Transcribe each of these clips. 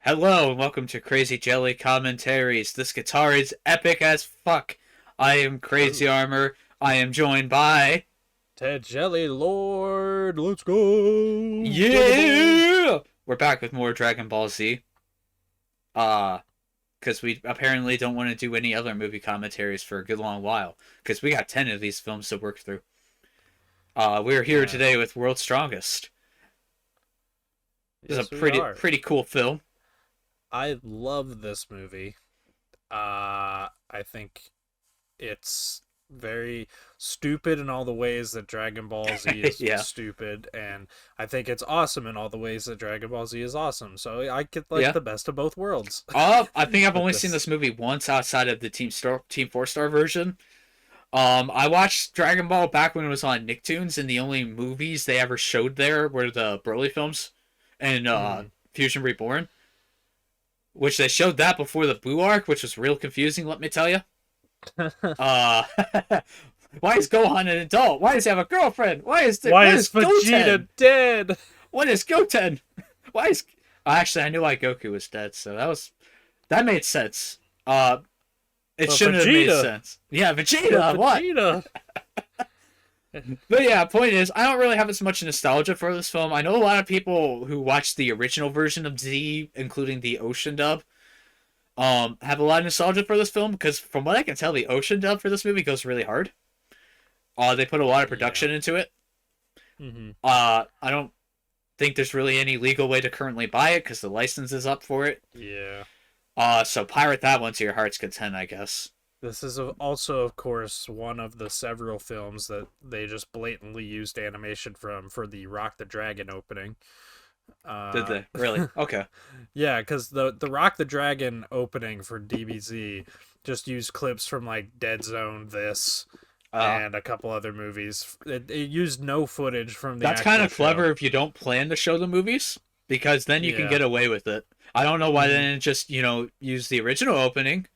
Hello and welcome to Crazy Jelly Commentaries. This guitar is epic as fuck. I am Crazy Armor. I am joined by... Ted Jelly Lord, let's go! Yeah! We're back with more Dragon Ball Z. Because we apparently don't want to do any other movie commentaries for a good long while. Because we got 10 of these films to work through. We're here Yeah. today with World's Strongest. This is Yes, a we are. pretty cool film. I love this movie. I think it's very stupid in all the ways that Dragon Ball Z is Yeah. stupid, and I think it's awesome in all the ways that Dragon Ball Z is awesome. So I get like Yeah. the best of both worlds. I think I've with only seen this. this movie once outside of the Team 4 Star version. I watched Dragon Ball back when it was on Nicktoons, and the only movies they ever showed there were the Broly films and Mm. Fusion Reborn, which they showed that before the Buu arc, which was real confusing, let me tell you. Uh, why is Gohan an adult? Why does he have a girlfriend? Why What is is Goten? Vegeta dead? What is Goten? Why is actually I knew why Goku was dead, so that made sense. It But shouldn't have made Vegeta. sense. Yeah, But Vegeta. What? Vegeta. But yeah, point is, I don't really have as much nostalgia for this film. I know a lot of people who watched the original version of Z, including the Ocean dub, have a lot of nostalgia for this film because, from what I can tell, the Ocean dub for this movie goes really hard. They put a lot of Yeah. production into it. Hmm. I don't think there's really any legal way to currently buy it because the license is up for it. Yeah. So pirate that one to your heart's content, I guess. This is also, of course, one of the several films that they just blatantly used animation from for the Rock the Dragon opening. Did Uh, they really? Okay. yeah, because the Rock the Dragon opening for DBZ just used clips from like Dead Zone, this, Uh, and a couple other movies. It used no footage from the That's kind actual of clever show. if you don't plan to show the movies, because then you can Yeah. get away with it. I don't know why they Hmm. didn't just, use the original opening.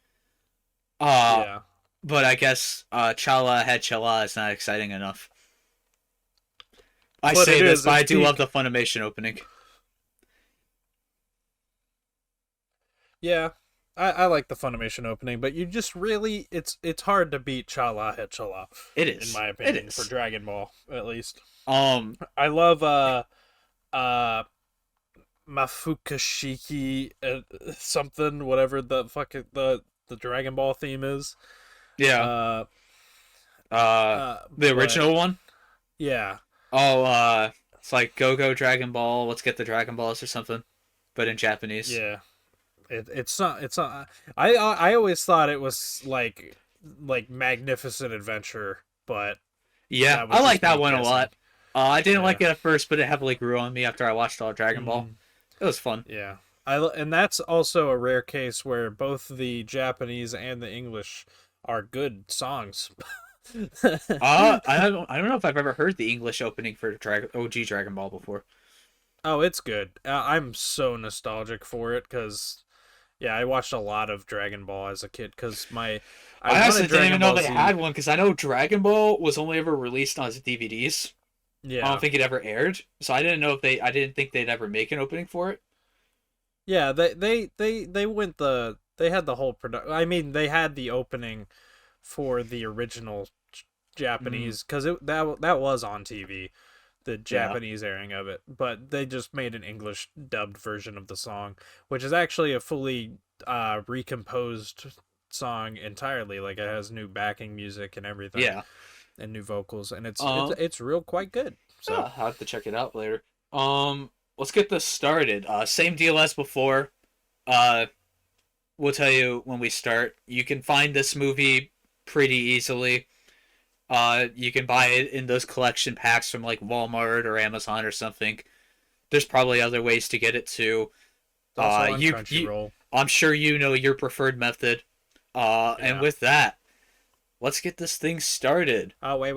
Uh, Yeah. but I guess Chala had Chala is not exciting enough. I But say it this, is. but It's I do love peak. the Funimation opening. Yeah, I like the Funimation opening, but you just really it's hard to beat Chala Het Chala, It in is. my It opinion, for is. Dragon Ball at least. Um, I love uh Mafukashiki something whatever the fuck the Dragon Ball theme is. yeah. Uh Uh, the but original one. yeah. Oh, it's like Go Go Dragon Ball. Let's get the Dragon Balls or something, but in Japanese. Yeah. It's not I always thought it was like Magnificent Adventure, but Yeah, that I was like just that me one a guessing. lot. I didn't like Yeah. it at first, but it heavily grew on me after I watched all Dragon Ball. Mhm. It was fun. Yeah. And that's also a rare case where both the Japanese and the English are good songs. I don't know if I've ever heard the English opening for OG Dragon Ball before. Oh, it's good. I'm so nostalgic for it because yeah, I watched a lot of Dragon Ball as a kid because I I wanted honestly didn't even Dragon know Ball they Z. had one because I know Dragon Ball was only ever released on DVDs. I don't Yeah. think it ever aired, so I didn't know if they. I didn't think they'd ever make an opening for it. Yeah, they went they had the whole production. I mean, they had the opening for the original Mm, Japanese because that was on TV, the yeah, Japanese airing of it, but they just made an English dubbed version of the song, which is actually a fully recomposed song entirely. Like it has new backing music and everything, yeah. and new vocals, and Um, it's real quite good. So I'll have to check it out later. Let's get this started. Same deal as before. Uh, we'll tell you when we start. You can find this movie pretty easily. You can buy it in those collection packs from like Walmart or Amazon or something. There's probably other ways to get it too. it's also on You, Crunchyroll. I'm sure you know your preferred method. And Yeah. with that, let's get this thing started. Oh wait.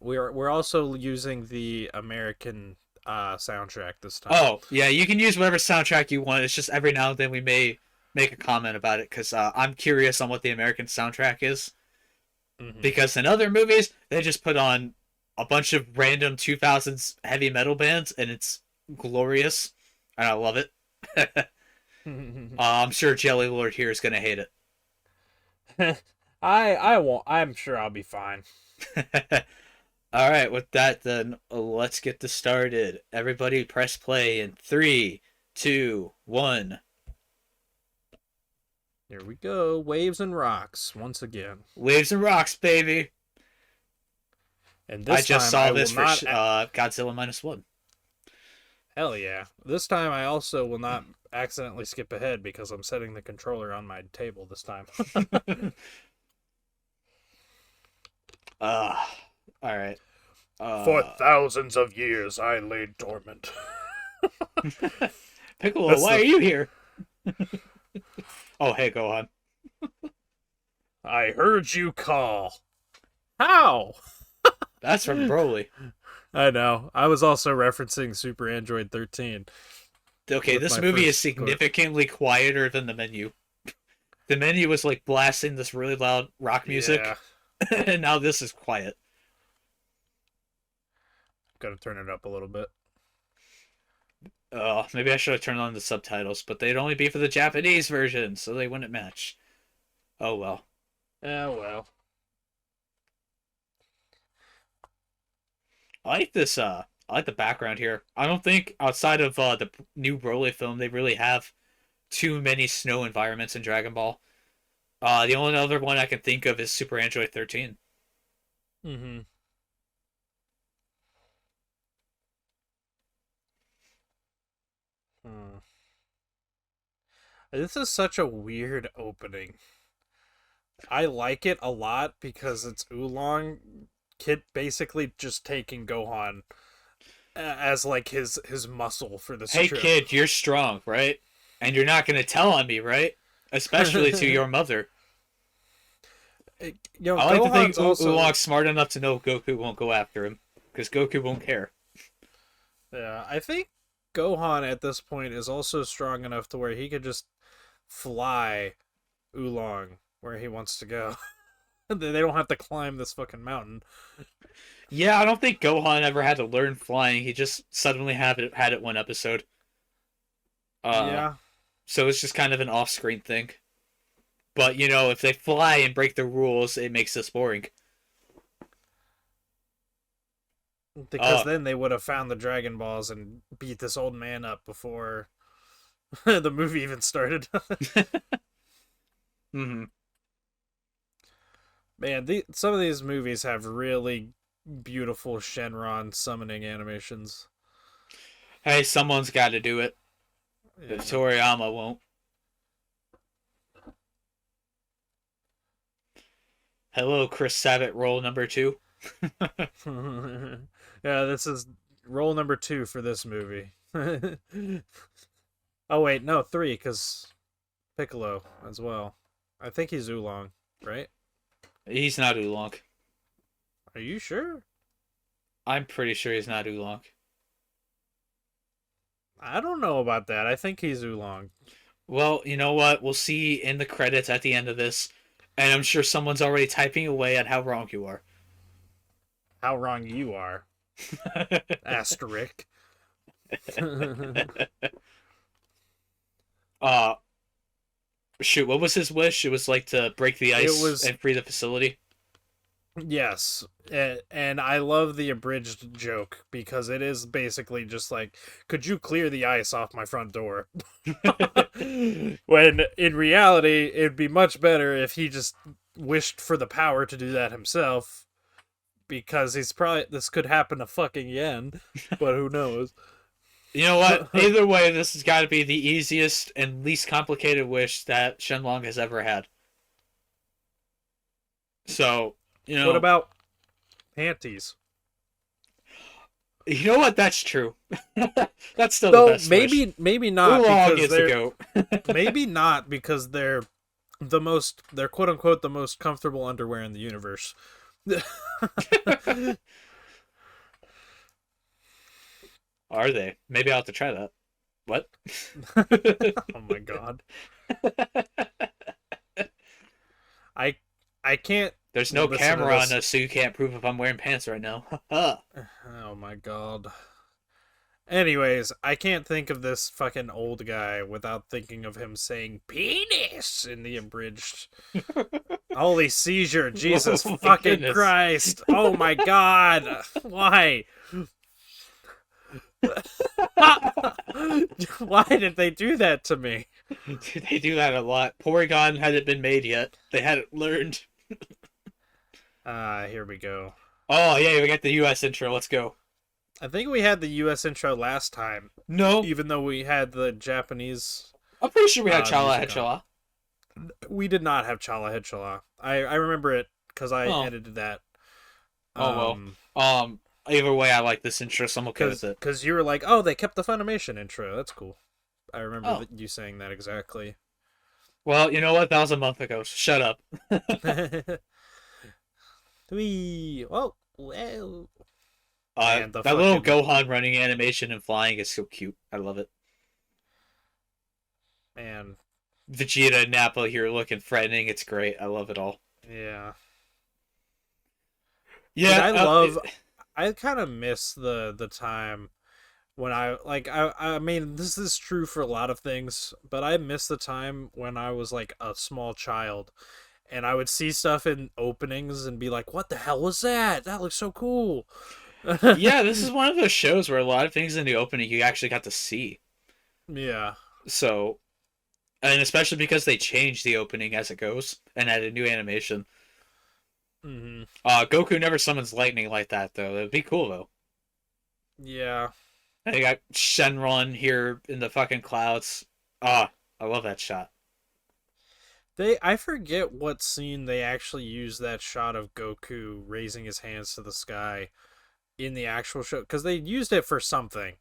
We're also using the American soundtrack this time. Oh, yeah, you can use whatever soundtrack you want. It's just every now and then we may make a comment about it because I'm curious on what the American soundtrack is. Hmm. Because in other movies, they just put on a bunch of random 2000s heavy metal bands and it's glorious. And I love it. I'm sure Jelly Lord here is gonna hate it. I won't. I'm sure I'll be fine. All right, with that, then let's get this started. Everybody, press play in three, two, one. Here we go. Waves and rocks once again. Waves and rocks, baby. And I this just time saw I this will for not. Godzilla -1. Hell yeah! This time I also will not accidentally skip ahead because I'm setting the controller on my table this time. uh, all right. For thousands of years I lay dormant. Piccolo, That's why the- are you here? Oh, hey, go on. I heard you call. How? That's from Broly. I know. I was also referencing Super Android 13. Okay, With this my movie is first significantly quieter than the menu. The menu was like blasting this really loud rock music, Yeah. and now this is quiet. Gotta turn it up a little bit. Maybe I should have turned on the subtitles, but they'd only be for the Japanese version, so they wouldn't match. Oh well. Oh well. I like this. I like the background here. I don't think outside of the new Broly film, they really have too many snow environments in Dragon Ball. The only other one I can think of is Super Android 13. Mm-hmm. Hmm. This is such a weird opening. I like it a lot because it's Oolong Kid basically just taking Gohan as like his muscle for this Hey trip. kid, you're strong, right? And you're not gonna tell on me, right? Especially to your mother. You know, I like to think Gohan's also Oolong's smart enough to know Goku won't go after him, because Goku won't care. yeah. I think Gohan at this point is also strong enough to where he could just fly Oolong where he wants to go. They don't have to climb this fucking mountain. Yeah, I don't think Gohan ever had to learn flying. He just suddenly had it one episode. Yeah. So it's just kind of an off-screen thing. But you know, if they fly and break the rules, it makes this boring. Because then they would have found the Dragon Balls and beat this old man up before the movie even started. Mm-hmm. Man, some of these movies have really beautiful Shenron summoning animations. Hey, someone's got to do it. Yeah. If Toriyama won't. Hello, Chris Sabat, role number 2. Yeah, this is role number 2 for this movie. Oh wait, no, 3, because Piccolo as well. I think he's Oolong, right? He's not Oolong. Are you sure? I'm pretty sure he's not Oolong. I don't know about that. I think he's Oolong. Well, you know what? We'll see in the credits at the end of this, and I'm sure someone's already typing away at how wrong you are. How wrong you are. Asterisk. Shoot, what was his wish? It was like to break the ice and free the facility. Yes, and I love the abridged joke because it is basically just like, could you clear the ice off my front door? When in reality, it'd be much better if he just wished for the power to do that himself, because this could happen to fucking Yen, but who knows? You know what? Either way, this has got to be the easiest and least complicated wish that Shenlong has ever had. So, you know. What about panties? You know what? That's true. That's still No, the best wish. maybe not Oolong because is the goat. maybe not because they're quote unquote the most comfortable underwear in the universe. Are they? Maybe I'll have to try that. What? Oh my god. I can't. There's no listen to camera this. on us, so you can't prove if I'm wearing pants right now. Oh my god. Anyways, I can't think of this fucking old guy without thinking of him saying penis in the abridged. Holy seizure, Jesus Oh my fucking goodness. Christ. Oh my god. Why? Why did they do that to me? They do that a lot. Porygon hadn't been made yet. They hadn't learned. Here we go. Oh yeah, we got the US intro. Let's go. I think we had the US intro last time, No, even though we had the Japanese. I'm pretty sure we had Chala music Hechala. We did not have Chala Hichala. I remember it because I edited that. Oh well. Either way, I like this intro, so I'm okay with it. Because you were like, oh, they kept the Funimation intro. That's cool. I remember Oh. you saying that exactly. Well, you know what? That was a month ago. So shut up. Well. Man, that little Gohan running animation and flying is so cute. I love it. Man. Vegeta and Nappa here looking threatening. It's great. I love it all. Yeah. Yeah. I kind of miss the time when I mean, this is true for a lot of things, but I miss the time when I was like a small child and I would see stuff in openings and be like, what the hell was that? That looks so cool. Yeah, this is one of those shows where a lot of things in the opening you actually got to see. Yeah. So, and especially because they changed the opening as it goes and added new animation. Mm-hmm. Goku never summons lightning like that, though. It'd be cool, though. Yeah. And you got Shenron here in the fucking clouds. I love that shot. I forget what scene they actually used that shot of Goku raising his hands to the sky in the actual show, because they used it for something.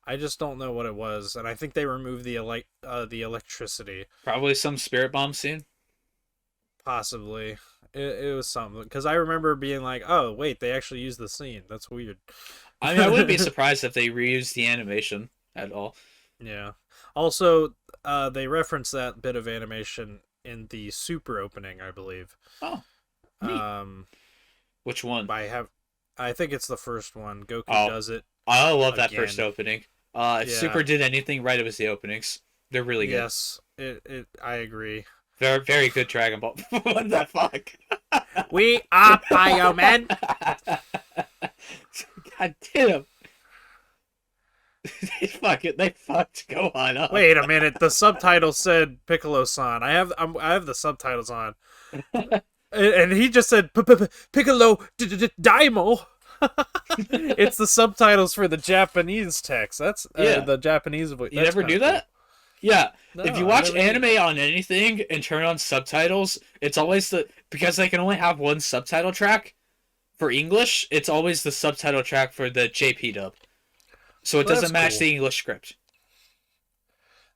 I just don't know what it was, and I think they removed the electricity. Probably some spirit bomb scene. Possibly. It was something, because I remember being like, oh wait, they actually used the scene. That's weird. I mean, I wouldn't be surprised if they reused the animation at all. Yeah. Also, they referenced that bit of animation in the Super opening, I believe. Oh. Neat. Which one? I think it's the first one. Goku does it. I love that first opening. If Super did anything right, it was the openings. They're really good. Yes, I agree. Very, very good Dragon Ball. What the fuck? We are Biomen. God damn. They fucked Gohan up. Wait a minute. The subtitle said Piccolo-san. I have the subtitles on, and he just said Piccolo Daimo. It's the subtitles for the Japanese text. That's the Japanese voice. You never knew that? Yeah. No, if you watch anime on anything and turn on subtitles, it's always because they can only have one subtitle track for English, it's always the subtitle track for the JP dub. So it doesn't match the English script.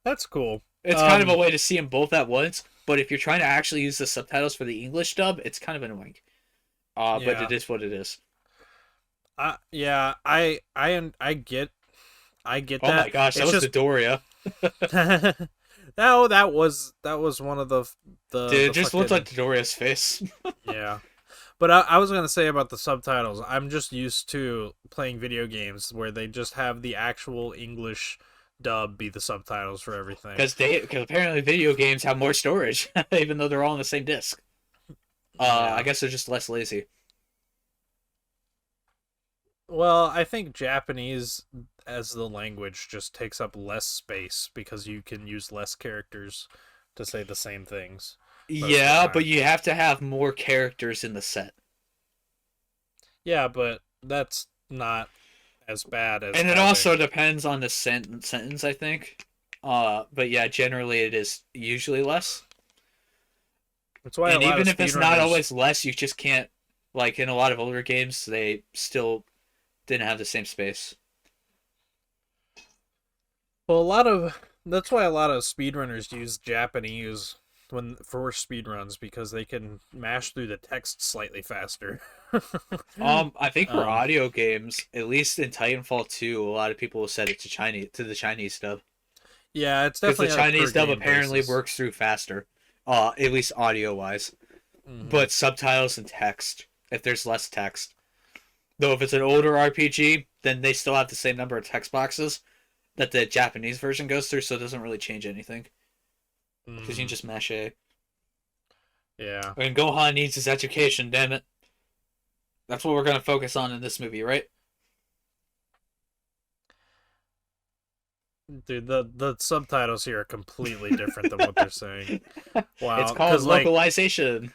That's cool. It's kind of a way to see them both at once, but if you're trying to actually use the subtitles for the English dub, it's kind of annoying. But it is what it is. Yeah, I get that. Oh my gosh, that was Dodoria. No, that was one of the Dude, it just looked like Dodoria's face. Yeah. But I was gonna say about the subtitles, I'm just used to playing video games where they just have the actual English dub be the subtitles for everything. Because apparently video games have more storage, even though they're all on the same disc. I guess they're just less lazy. Well, I think Japanese as the language just takes up less space because you can use less characters to say the same things. Yeah, but you have to have more characters in the set. Yeah, but that's not as bad as. And it also depends on the sentence, I think. But yeah, generally it is usually less. That's why. And even if it's not always less, you just can't. Like in a lot of older games, they still didn't have the same space. Well, that's why a lot of speedrunners use Japanese for speedruns, because they can mash through the text slightly faster. I think for audio games, at least in Titanfall 2, a lot of people have said it to the Chinese dub. Yeah, it's definitely because the Chinese dub apparently works through faster, at least audio wise. Mm-hmm. But subtitles and text, if there's less text, Though if it's an older RPG, then they still have the same number of text boxes that the Japanese version goes through, so it doesn't really change anything. Because you can Mm, just mash A. yeah. And Gohan needs his education, damn it. That's what we're going to focus on in this movie, right? Dude, the subtitles here are completely different than what they're saying. It's Wow, called localization.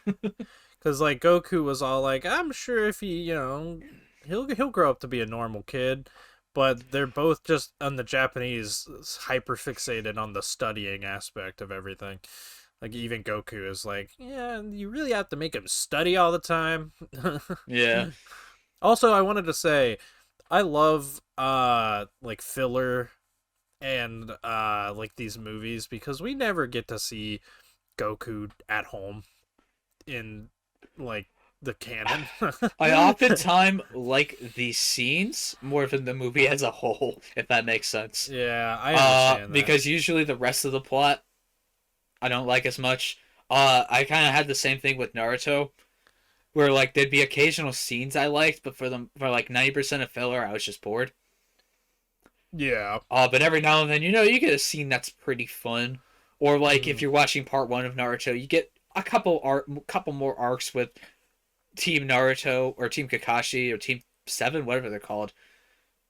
cause like Goku was all like, I'm sure if he, he'll grow up to be a normal kid, but they're both just on the Japanese hyper fixated on the studying aspect of everything. Like even Goku is like, yeah, you really have to make him study all the time. Yeah. Also, I wanted to say, I love like filler and like these movies because we never get to see Goku at home in like the canon. I oftentimes like the scenes more than the movie as a whole, if that makes sense. Yeah, I understand that. Because usually the rest of the plot I don't like as much. I kind of had the same thing with Naruto, where like there'd be occasional scenes I liked, but for like 90% of filler, I was just bored. Yeah. But every now and then, you get a scene that's pretty fun, or like if Mm. you're watching part one of Naruto, you get couple more arcs with Team Naruto or Team Kakashi or Team Seven, whatever they're called,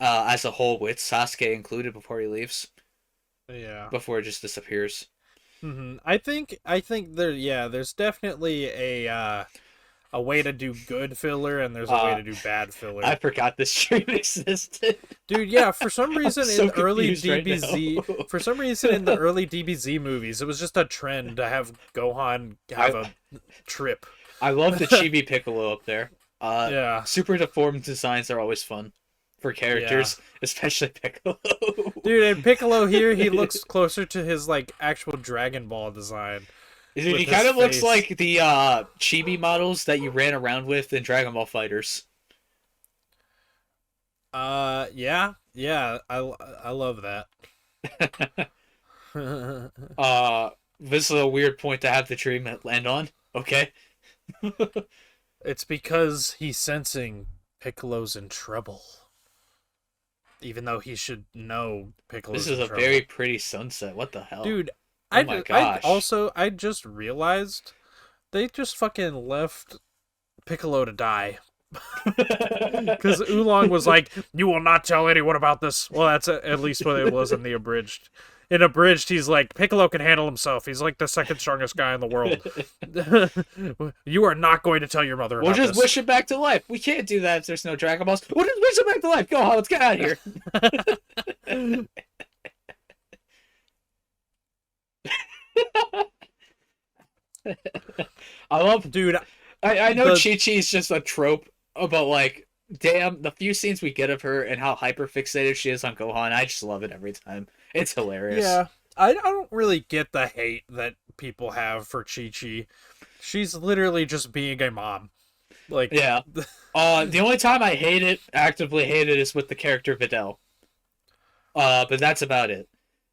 as a whole with Sasuke included before he leaves, Yeah. before it just disappears. I think there's definitely a way to do good filler and there's a way Uh, to do bad filler. I forgot this stream existed. Dude, yeah, for some I'm reason in so the early confused right DBZ, now. for some reason in the early DBZ movies, it was just a trend to have Gohan have I a trip. I love the Chibi Piccolo up there. Yeah. Super deformed designs are always fun for Yeah. characters, especially Piccolo. Dude, and Piccolo here, he looks closer to his like actual Dragon Ball design Dude, with he his kind of looks face. like the Chibi models that you ran around with in Dragon Ball Fighters. Yeah, yeah, I love that. This is a weird point to have the treatment land on. Okay. It's because he's sensing Piccolo's in trouble, even though he should know This Piccolo's is in a very trouble. pretty sunset. What the hell? Dude, Oh my gosh. I just realized they just fucking left Piccolo to die. Because Oolong was like, "You will not tell anyone about this." Well, that's at least what it was in the abridged. In abridged, he's like, Piccolo can handle himself. He's like the second strongest guy in the world. You are not going to tell your mother We'll about just this. wish him back to life. We can't do that if there's no Dragon Balls. We'll just wish him back to life. Go on, let's get out of here. I love. Dude, I know the Chi Chi's just a trope, but like, damn, the few scenes we get of her and how hyper fixated she is on Gohan, I just love it every time. It's hilarious. yeah, I don't really get the hate that people have for Chi Chi. She's literally just being a mom. Like, Yeah. The only time I actively hate it, is with the character Videl. But that's about it.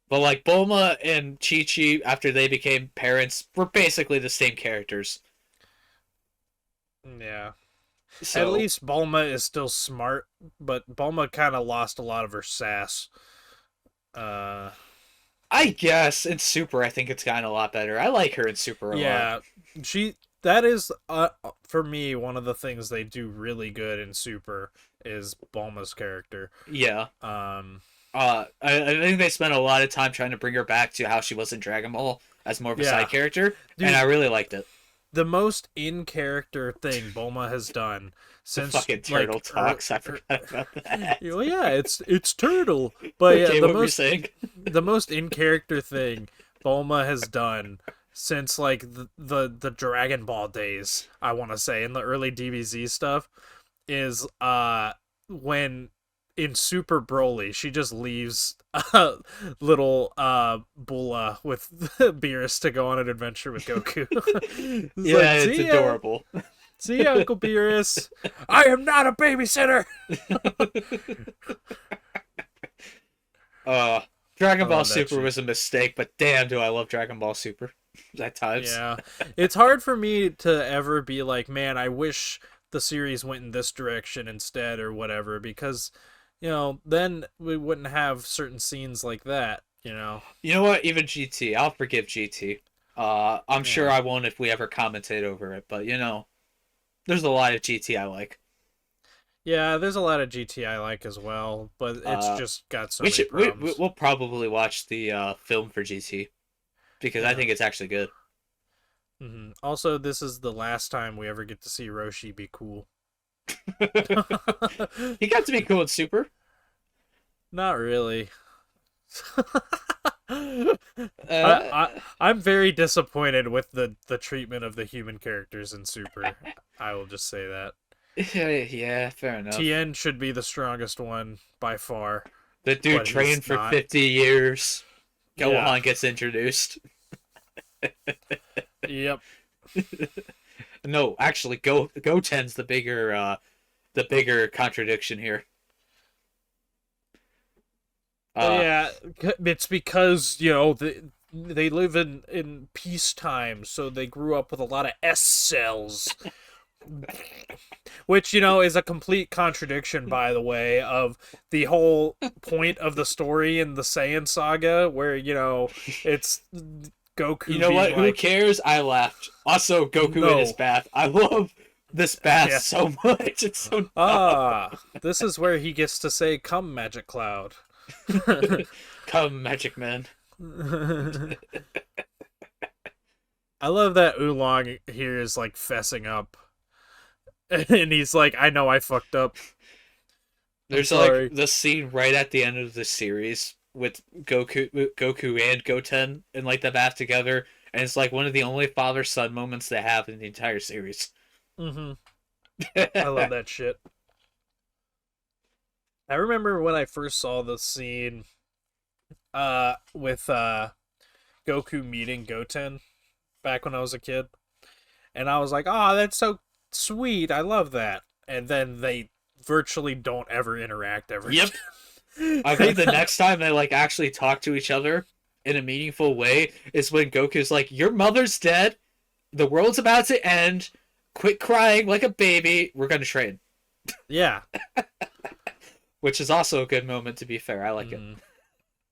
But like Bulma and Chi Chi, after they became parents, were basically the same characters. yeah. At So least Bulma is still smart, but Bulma kind of lost a lot of her sass. Uh, I guess in Super, I think it's gotten a lot better. I like her in Super a lot. yeah, that is for me one of the things they do really good in Super is Bulma's character. Yeah. Um, I think they spent a lot of time trying to bring her back to how she was in Dragon Ball as more of a yeah, side character, and dude, I really liked it. the most in character thing Bulma has done The since fucking turtle talks. I forgot about that. well, yeah, it's turtle, but yeah, Okay, what were you saying? the most in character thing Bulma has done since like the Dragon Ball days, I want to say, in the early DBZ stuff, is when in Super Broly she just leaves little Bula with Beerus to go on an adventure with Goku. It's Yeah, like, it's see ya, adorable. see ya, Uncle Beerus. I am not a babysitter. Uh, Dragon I Ball love that Super shit. was a mistake, but damn, do I love Dragon Ball Super at times. Yeah. It's hard for me to ever be like, man, I wish the series went in this direction instead or whatever, because then we wouldn't have certain scenes like that. You know what? Even GT, I'll forgive GT. I'm sure Yeah. I won't if we ever commentate over it, but there's a lot of GT I like. Yeah, there's a lot of GT I like as well, but it's Uh, just got so we many should problems. we'll probably watch the film for GT because I Yeah. think it's actually good. Also, this is the last time we ever get to see Roshi be cool. He got to be cool in Super. Not really. Uh, I'm very disappointed with the treatment of the human characters in Super. I will just say that. yeah, fair enough. Tien should be the strongest one by far, The dude but he's trained for not. 50 years. Yeah. Gohan gets introduced. Yep. No, actually, Goten's the bigger contradiction here. Yeah, it's because they live in peacetime, so they grew up with a lot of S cells, which is a complete contradiction, by the way, of the whole point of the story in the Saiyan saga, where it's Goku You know being what? Who like, cares? I laughed. Also, Goku in his no, bath. I love this bath yeah, so much. It's so dumb. this is where he gets to say, "Come, Magic Cloud." Come, Magic Man. I love that Oolong here is like fessing up, and he's like, "I know I fucked up. I'm There's like sorry." the scene right at the end of the series with Goku and Goten in like the bath together, and it's like one of the only father-son moments they have in the entire series. I love that shit. I remember when I first saw the scene, with Goku meeting Goten back when I was a kid, and I was like, "Oh, that's so sweet. I love that." And then they virtually don't ever interact ever Yep. I think the next time they like actually talk to each other in a meaningful way is when Goku's like, "Your mother's dead. The world's about to end. Quit crying like a baby. We're gonna train." Yeah. Which is also a good moment, to be fair. I like it.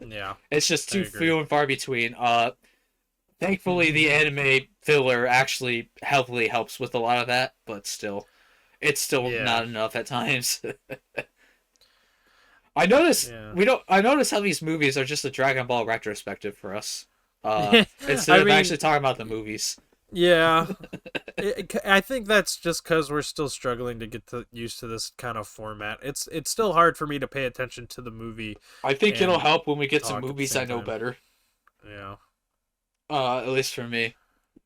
Yeah. It's just I too agree. few and far between. Thankfully, the anime filler actually heavily helps with a lot of that, but still, it's still Yeah. not enough at times. I notice Yeah. we don't. I notice how these movies are just a Dragon Ball retrospective for us. Instead I of mean, actually talking about the movies. yeah. I think that's just because we're still struggling to get used to this kind of format. It's still hard for me to pay attention to the movie I think it'll and help when we get to talk at the movies I same know time. better. Yeah. At least for me,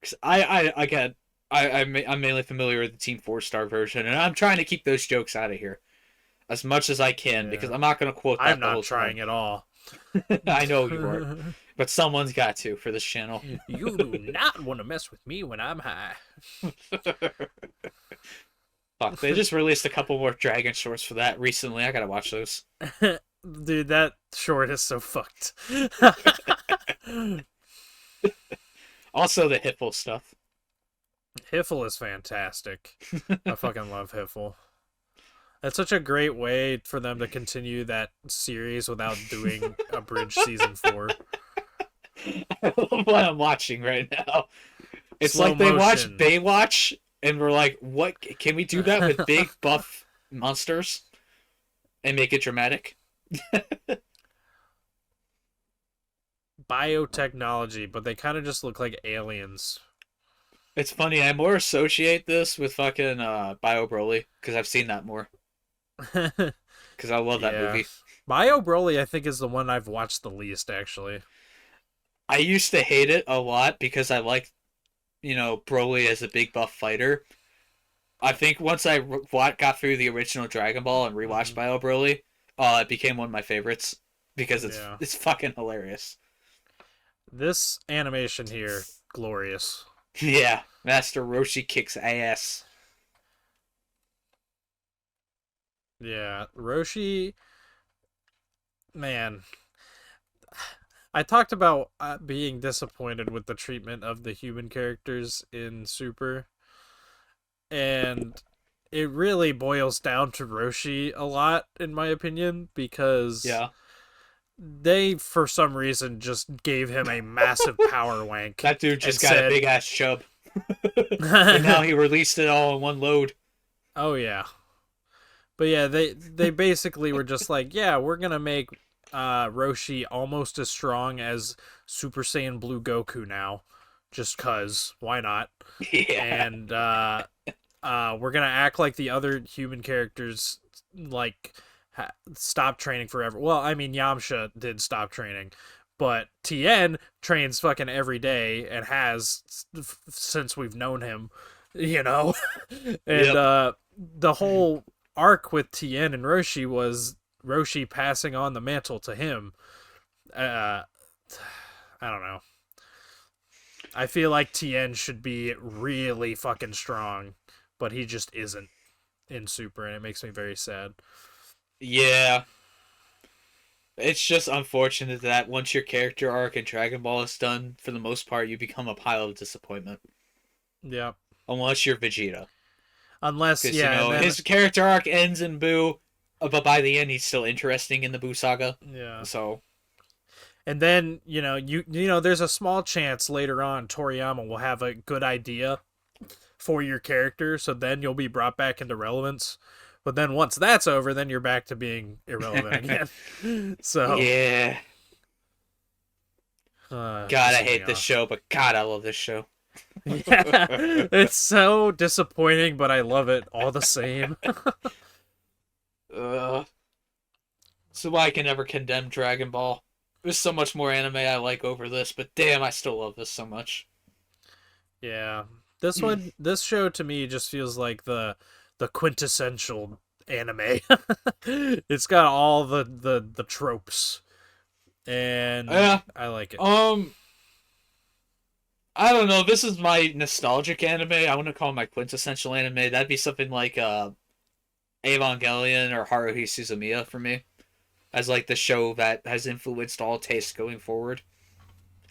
'cause I'm mainly familiar with the Team 4 Star version, and I'm trying to keep those jokes out of here as much as I can because Yeah. I'm not going to quote I'm that the not whole time. trying at all. I know you aren't, but someone's got to for this channel. You do not want to mess with me when I'm high. Fuck, they just released a couple more Dragon shorts for that recently. I gotta watch those. Dude, that short is so fucked. Also, the Hitful stuff. Hiffle is fantastic. I fucking love Hiffle. That's such a great way for them to continue that series without doing a bridge season 4. I love what I'm watching right now. It's Slow like they watched motion. Baywatch and we're like, what? Can we do that with big buff monsters and make it dramatic? Biotechnology, but they kind of just look like aliens. It's funny. I more associate this with fucking Bio Broly because I've seen that more. Because I love that Yeah. movie. Bio Broly, I think, is the one I've watched the least, actually. I used to hate it a lot because I liked, Broly as a big buff fighter. I think once I got through the original Dragon Ball and rewatched Bio Broly, it became one of my favorites because it's Yeah. it's fucking hilarious. This animation here, glorious. Yeah, Master Roshi kicks ass. Yeah, Roshi, man. I talked about being disappointed with the treatment of the human characters in Super, and it really boils down to Roshi a lot, in my opinion, because Yeah. they, for some reason, just gave him a massive power wank That dude and just got a said, big ass chub. And now he released it all in one load. "Oh yeah." But yeah, they basically were just like, "Yeah, we're gonna make Roshi almost as strong as Super Saiyan Blue Goku now, just cause why not?" Yeah. And we're gonna act like the other human characters like stop training forever. Well, I mean, Yamcha did stop training, but Tien trains fucking every day and has since we've known him, you know. And Yep. the whole arc with Tien and Roshi was Roshi passing on the mantle to him. Uh, I don't know. I feel like Tien should be really fucking strong, but he just isn't in Super, and it makes me very sad. Yeah. It's just unfortunate that once your character arc in Dragon Ball is done, for the most part, you become a pile of disappointment. Yeah. Unless you're Vegeta. Unless, Because, you yeah, and know, then, his character arc ends in Buu, but by the end, he's still interesting in the Buu saga. yeah. So, And then, there's a small chance later on Toriyama will have a good idea for your character, so then you'll be brought back into relevance. But then once that's over, then you're back to being irrelevant again. So, yeah. God, I pisses me hate this off. show, but God, I love this show. Yeah, it's so disappointing, but I love it all the same. uh, so I can never condemn Dragon Ball. There's so much more anime I like over this, but damn, I still love this so much. Yeah, this show to me just feels like the quintessential anime. It's got all the tropes, and Yeah. I like it. I don't know. This is my nostalgic anime. I wouldn't call it my quintessential anime. That'd be something like Evangelion or Haruhi Suzumiya for me, as like the show that has influenced all tastes going forward.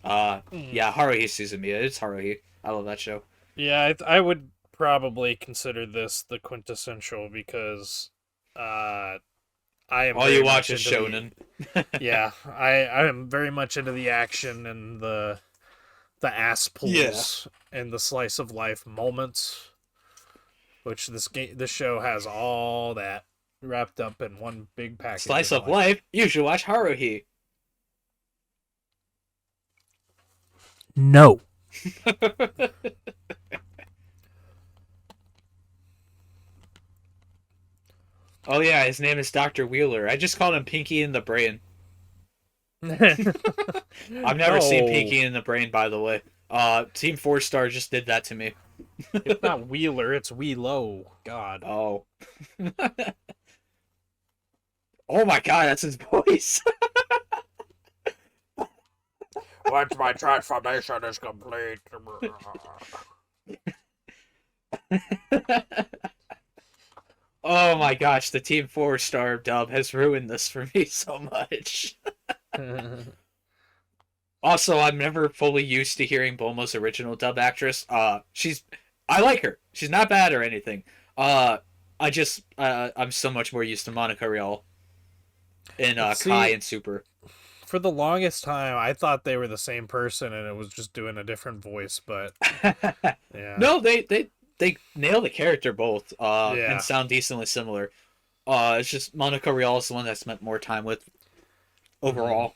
Mm. Yeah, Haruhi Suzumiya. It's Haruhi. I love that show. Yeah, I would probably consider this the quintessential because uh, I am All very you watch much is into the shonen. yeah I am very much into the action and the ass Yeah. pulls and the slice of life moments, which this show has all that wrapped up in one big package Slice in of one. life. You should watch Haruhi. No. Oh yeah, his name is Dr. Wheeler. I just called him Pinky in the Brain. I've never seen No, Pinky in the Brain, by the way. Team 4 Star just did that to me. it's not Wheeler, it's Wheelo. God. Oh. Oh my god, that's his voice. Once my transformation is complete. Oh my gosh, the Team 4 Star dub has ruined this for me so much. Also, I'm never fully used to hearing Bulma's original dub actress. I like her. She's not bad or anything. I'm so much more used to Monica Rial in Kai See, and Super. for the longest time, I thought they were the same person and it was just doing a different voice, but yeah. No, they nail the character both. And Yeah. sound decently similar. It's just Monica Rial is the one that I spent more time with Mhm. overall.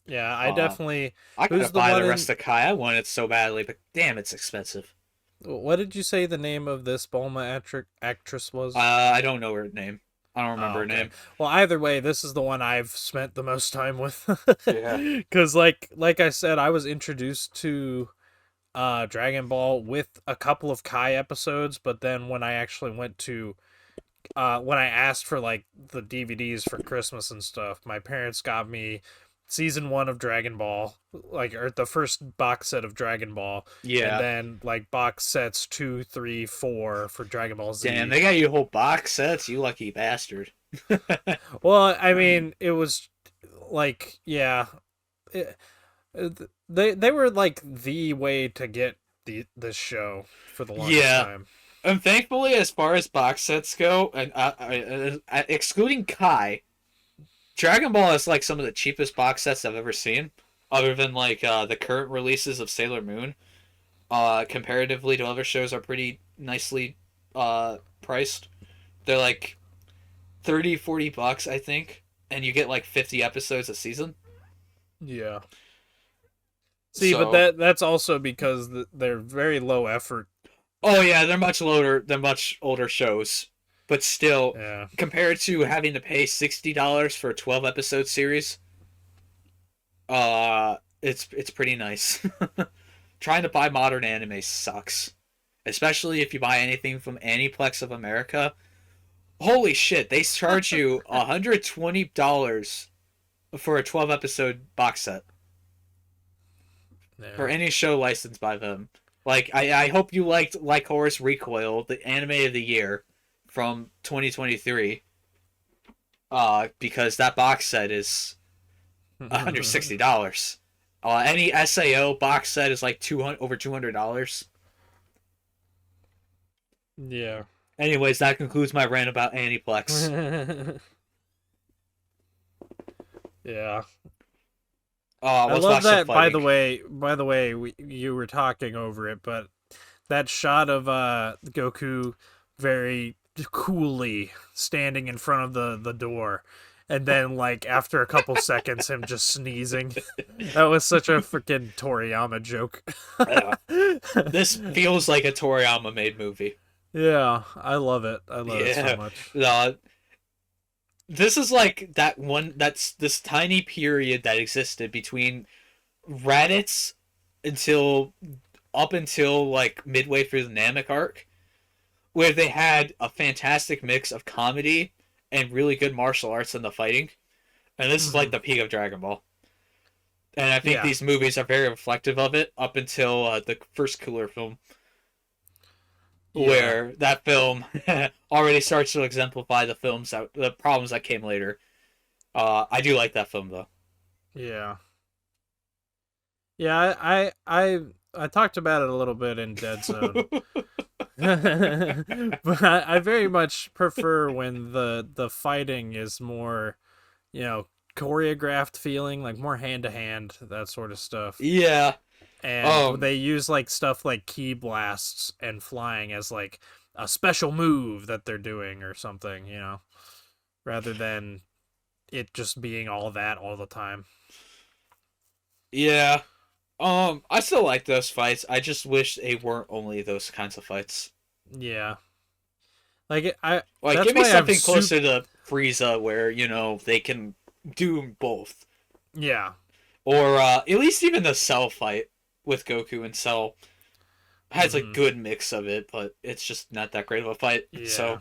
Yeah, I Uh, definitely. I Who's gotta the buy one the in. rest of Kai. I want it so badly, but damn, it's expensive. What did you say the name of this Bulma actress was? I don't know her name. I don't remember Oh, her okay. name. Well, either way, this is the one I've spent the most time with. Yeah. Because, like I said, I was introduced to Dragon Ball with a couple of Kai episodes, but then when I actually went to when I asked for like the DVDs for Christmas and stuff, my parents got me season 1 of Dragon Ball, like or the first box set of Dragon Ball, and Yeah. then like box sets 2, 3, 4 for Dragon Ball Damn, Z. they got you whole box sets. You lucky bastard. Well, I mean, it was like yeah, it, they were like the way to get this show for the longest Yeah. time. And thankfully, as far as box sets go, and excluding Kai, Dragon Ball is like some of the cheapest box sets I've ever seen, other than like the current releases of Sailor Moon. Comparatively to other shows, are pretty nicely priced. They're like 30-40 bucks, I think, and you get like 50 episodes a season. Yeah. See, but So, that's also because they're very low effort. oh yeah, they're much older shows, but still, Yeah. compared to having to pay $60 for a 12 episode series, it's pretty nice. Trying to buy modern anime sucks, especially if you buy anything from Aniplex of America. Holy shit, they charge you $120 for a 12 episode box set for Yeah. any show licensed by them. Like, I hope you liked Like Horus Recoil, the anime of the year from 2023. Because that box set is $160. Any SAO box set is like over $200. Yeah. Anyways, that concludes my rant about Aniplex. Yeah. I Let's love watch some that. By fighting. the way, you were talking over it, but that shot of Goku very coolly standing in front of the door, and then like after a couple seconds, him just sneezing. That was such a freaking Toriyama joke. This feels like a Toriyama made movie. Yeah, I love it. I love it so much. This is like that's this tiny period that existed between Raditz until up until like midway through the Namek arc, where they had a fantastic mix of comedy and really good martial arts in the fighting. And this is like the peak of Dragon Ball. And I think these movies are very reflective of it up until the first Cooler film. Where that film already starts to exemplify the problems that came later. I do like that film though. Yeah. Yeah, I talked about it a little bit in Dead Zone. But I very much prefer when the fighting is more, choreographed feeling, like more hand to hand, that sort of stuff. Yeah. And they use like stuff like ki blasts and flying as like a special move that they're doing or something, rather than it just being all that all the time. Yeah. I still like those fights. I just wish they weren't only those kinds of fights. Yeah. Like give me something closer to Frieza where, they can do both. Yeah. Or at least even the Cell fight with Goku and Cell has a good mix of it, but it's just not that great of a fight. Yeah. So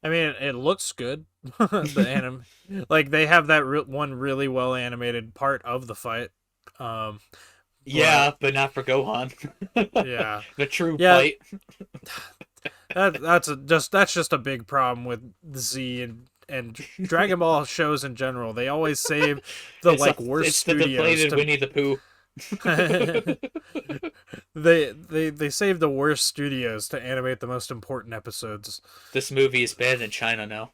I mean, it looks good. The anime, like they have that one really well animated part of the fight. Yeah, but not for Gohan. Yeah, the true fight. That's just a big problem with Z and Dragon Ball shows in general. They always save the worst studios. It's the deflated Winnie the Pooh. they save the worst studios to animate the most important episodes. This movie is banned in China now.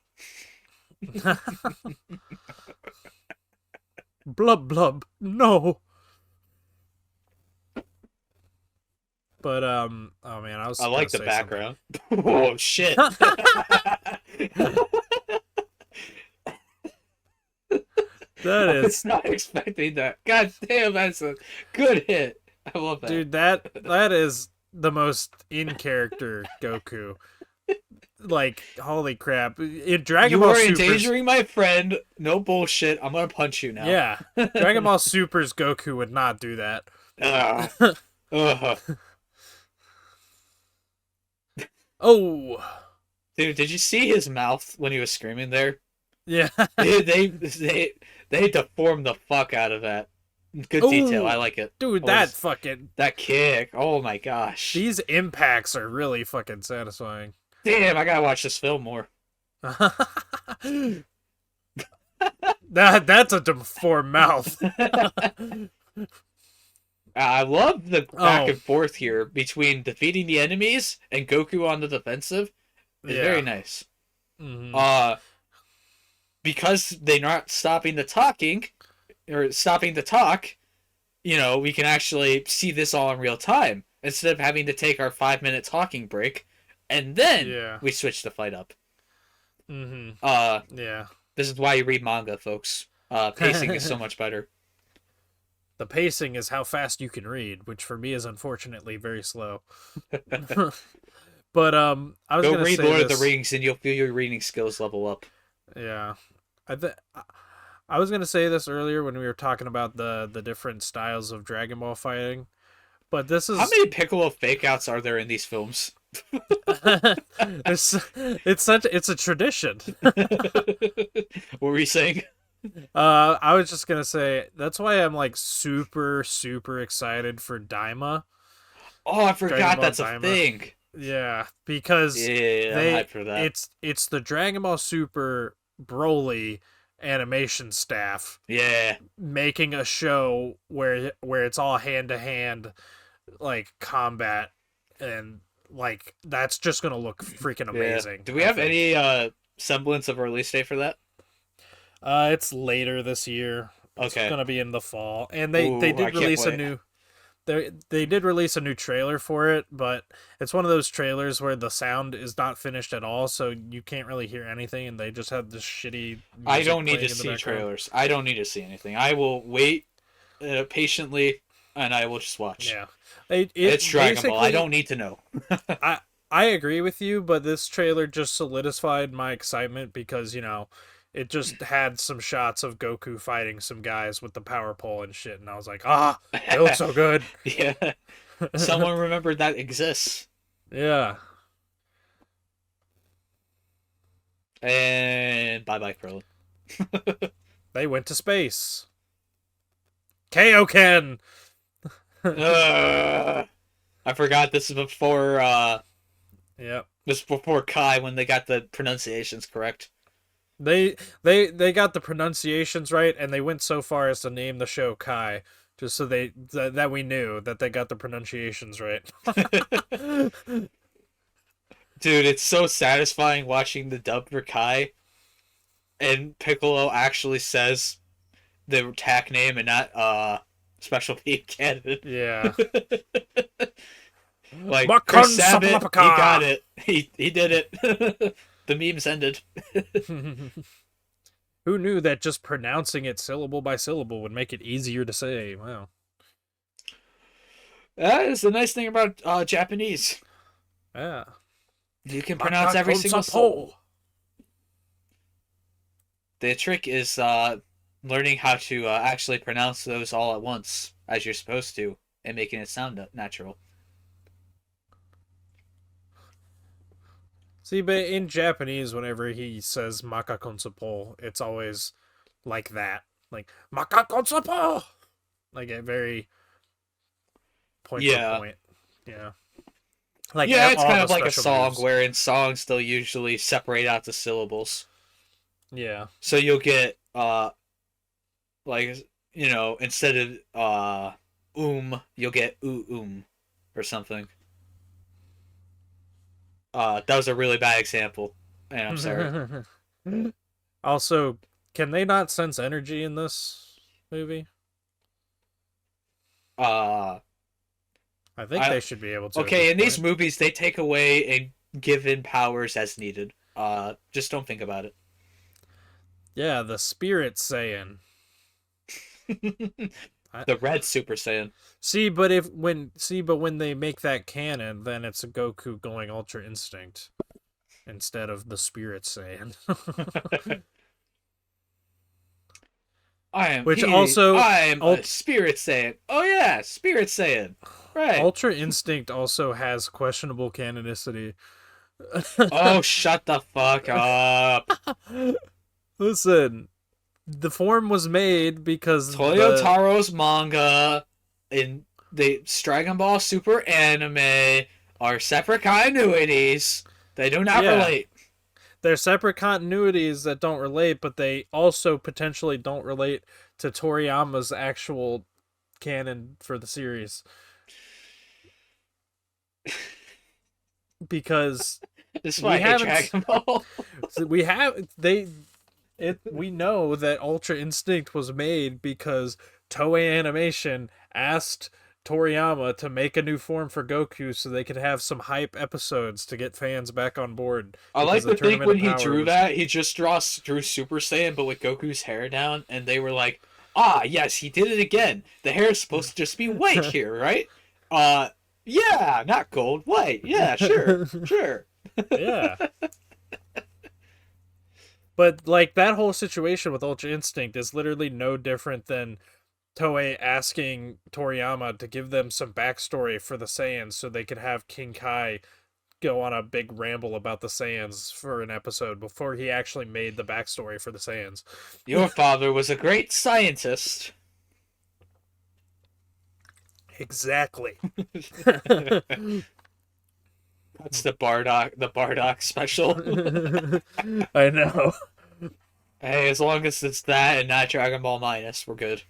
Blub blub, no. But oh man, I like the background. Oh shit. That is... I was not expecting that. God damn, that's a good hit. I love that. Dude, that is the most in character Goku. Like, holy crap. In Dragon Ball Super, endangering my friend. No bullshit. I'm gonna punch you now. Yeah. Dragon Ball Super's Goku would not do that. Oh. Dude, did you see his mouth when he was screaming there? Yeah. They deformed the fuck out of that. Good detail. I like it. Dude, that kick. Oh my gosh. These impacts are really fucking satisfying. Damn, I gotta watch this film more. That's a deformed mouth. I love the back Oh, and forth here between defeating the enemies and Goku on the defensive. It's very yeah. nice. Hmm. Uh, because they're not stopping the talking or stopping the talk, we can actually see this all in real time instead of having to take our 5 minute talking break and then Yeah. we switch the fight up. Hmm. Uh, Yeah. this is why you read manga, folks. Pacing is so much better. The pacing is how fast you can read, which for me is unfortunately very slow. But I was Go gonna read say Lord of the this. Rings and you'll feel your reading skills level up. Yeah, I th- I was gonna say this earlier when we were talking about the different styles of Dragon Ball fighting, but this How is many Piccolo fake outs are there in these films? it's a tradition. What were you saying? I was just gonna say that's why I'm like super super excited for Daima, Oh, I Dragon forgot Ball that's a Daima. thing. Yeah, because Yeah, I'm hyped for that. it's the Dragon Ball Super Broly animation staff Yeah, making a show where it's all hand to hand like combat, and like that's just gonna look freaking yeah. amazing, Do we I have think. any semblance of a release date for that? It's later this year. It's Okay. gonna be in the fall, and they Ooh, I did can't release a wait. new they did release a new trailer for it, but it's one of those trailers where the sound is not finished at all, so you can't really hear anything, and they just have this shitty I music don't need to playing in the see background. trailers. I don't need to see anything. I will wait patiently, and I will just watch. Yeah, It's it Dragon Ball. I don't basically need to know. I I agree with you, but this trailer just solidified my excitement because it just had some shots of Goku fighting some guys with the power pole and shit, and I was like, it looks so good. Yeah. Someone remembered that exists. Yeah, And bye bye, Krillin. they went to space. Kaioken. I forgot this is before Yep. this is before Kai when they got the pronunciations correct. They got the pronunciations right, and they went so far as to name the show Kai, just so that we knew that they got the pronunciations right. Dude, it's so satisfying watching the dub for Kai and Piccolo actually says the attack name and not special beam cannon. Yeah. Like Chris Makon Sabat, he got Saplapaka. it. He did it. The memes ended. Who knew that just pronouncing it syllable by syllable would make it easier to say? Wow. That is the nice thing about Japanese. Yeah. You can pronounce every Makakon single Sapo. syllable. The trick is learning how to actually pronounce those all at once, as you're supposed to, and making it sound natural. See, but in Japanese, whenever he says Makakon Sapo, it's always like that. Like, Makakon Sapo! Like a very point for Yeah. point. Yeah. Like Yeah, it's all kind the of like a special song, moves. where in songs they'll usually separate out the syllables. Yeah. So you'll get like instead of you'll get or something. That was a really bad example, and I'm sorry. Also, can they not sense energy in this movie? Uh, I think I they should be able to at okay. this In these point. movies, they take away and give in powers as needed. Just don't think about Yeah, the spirit Saiyan. it. I, The red Super Saiyan. but when they make that canon, then it's a Goku going Ultra Instinct instead of the Spirit Saiyan. I am Which he. also I am a Ult- Spirit Saiyan. Oh yeah, Spirit Saiyan. Right. Ultra Instinct also has questionable canonicity. Oh, shut the fuck up. Listen, the form was made because the Toyotaro's manga in the Dragon Ball Super anime are separate continuities. They do not yeah, relate. they're separate continuities that don't relate, but they also potentially don't relate to Toriyama's actual canon for the series because This is why we I hate haven't Dragon Ball. we have they it we know that Ultra Instinct was made because Toei Animation asked Toriyama to make a new form for Goku so they could have some hype episodes to get fans back on board I because like the to think Tournament when of he Power drew was that, he just drew Super Saiyan, but with Goku's hair down, and they were like, "Ah, yes, he did it again. The hair is supposed to just be white here, right? Uh, yeah, not gold, white. Yeah, sure, sure." yeah. But like that whole situation with Ultra Instinct is literally no different than Toei asking Toriyama to give them some backstory for the Saiyans so they could have King Kai go on a big ramble about the Saiyans for an episode before he actually made the backstory for the Saiyans. Your father was a great scientist. Exactly. That's the Bardock special. I know. Hey, as long as it's that and not Dragon Ball Minus, we're good.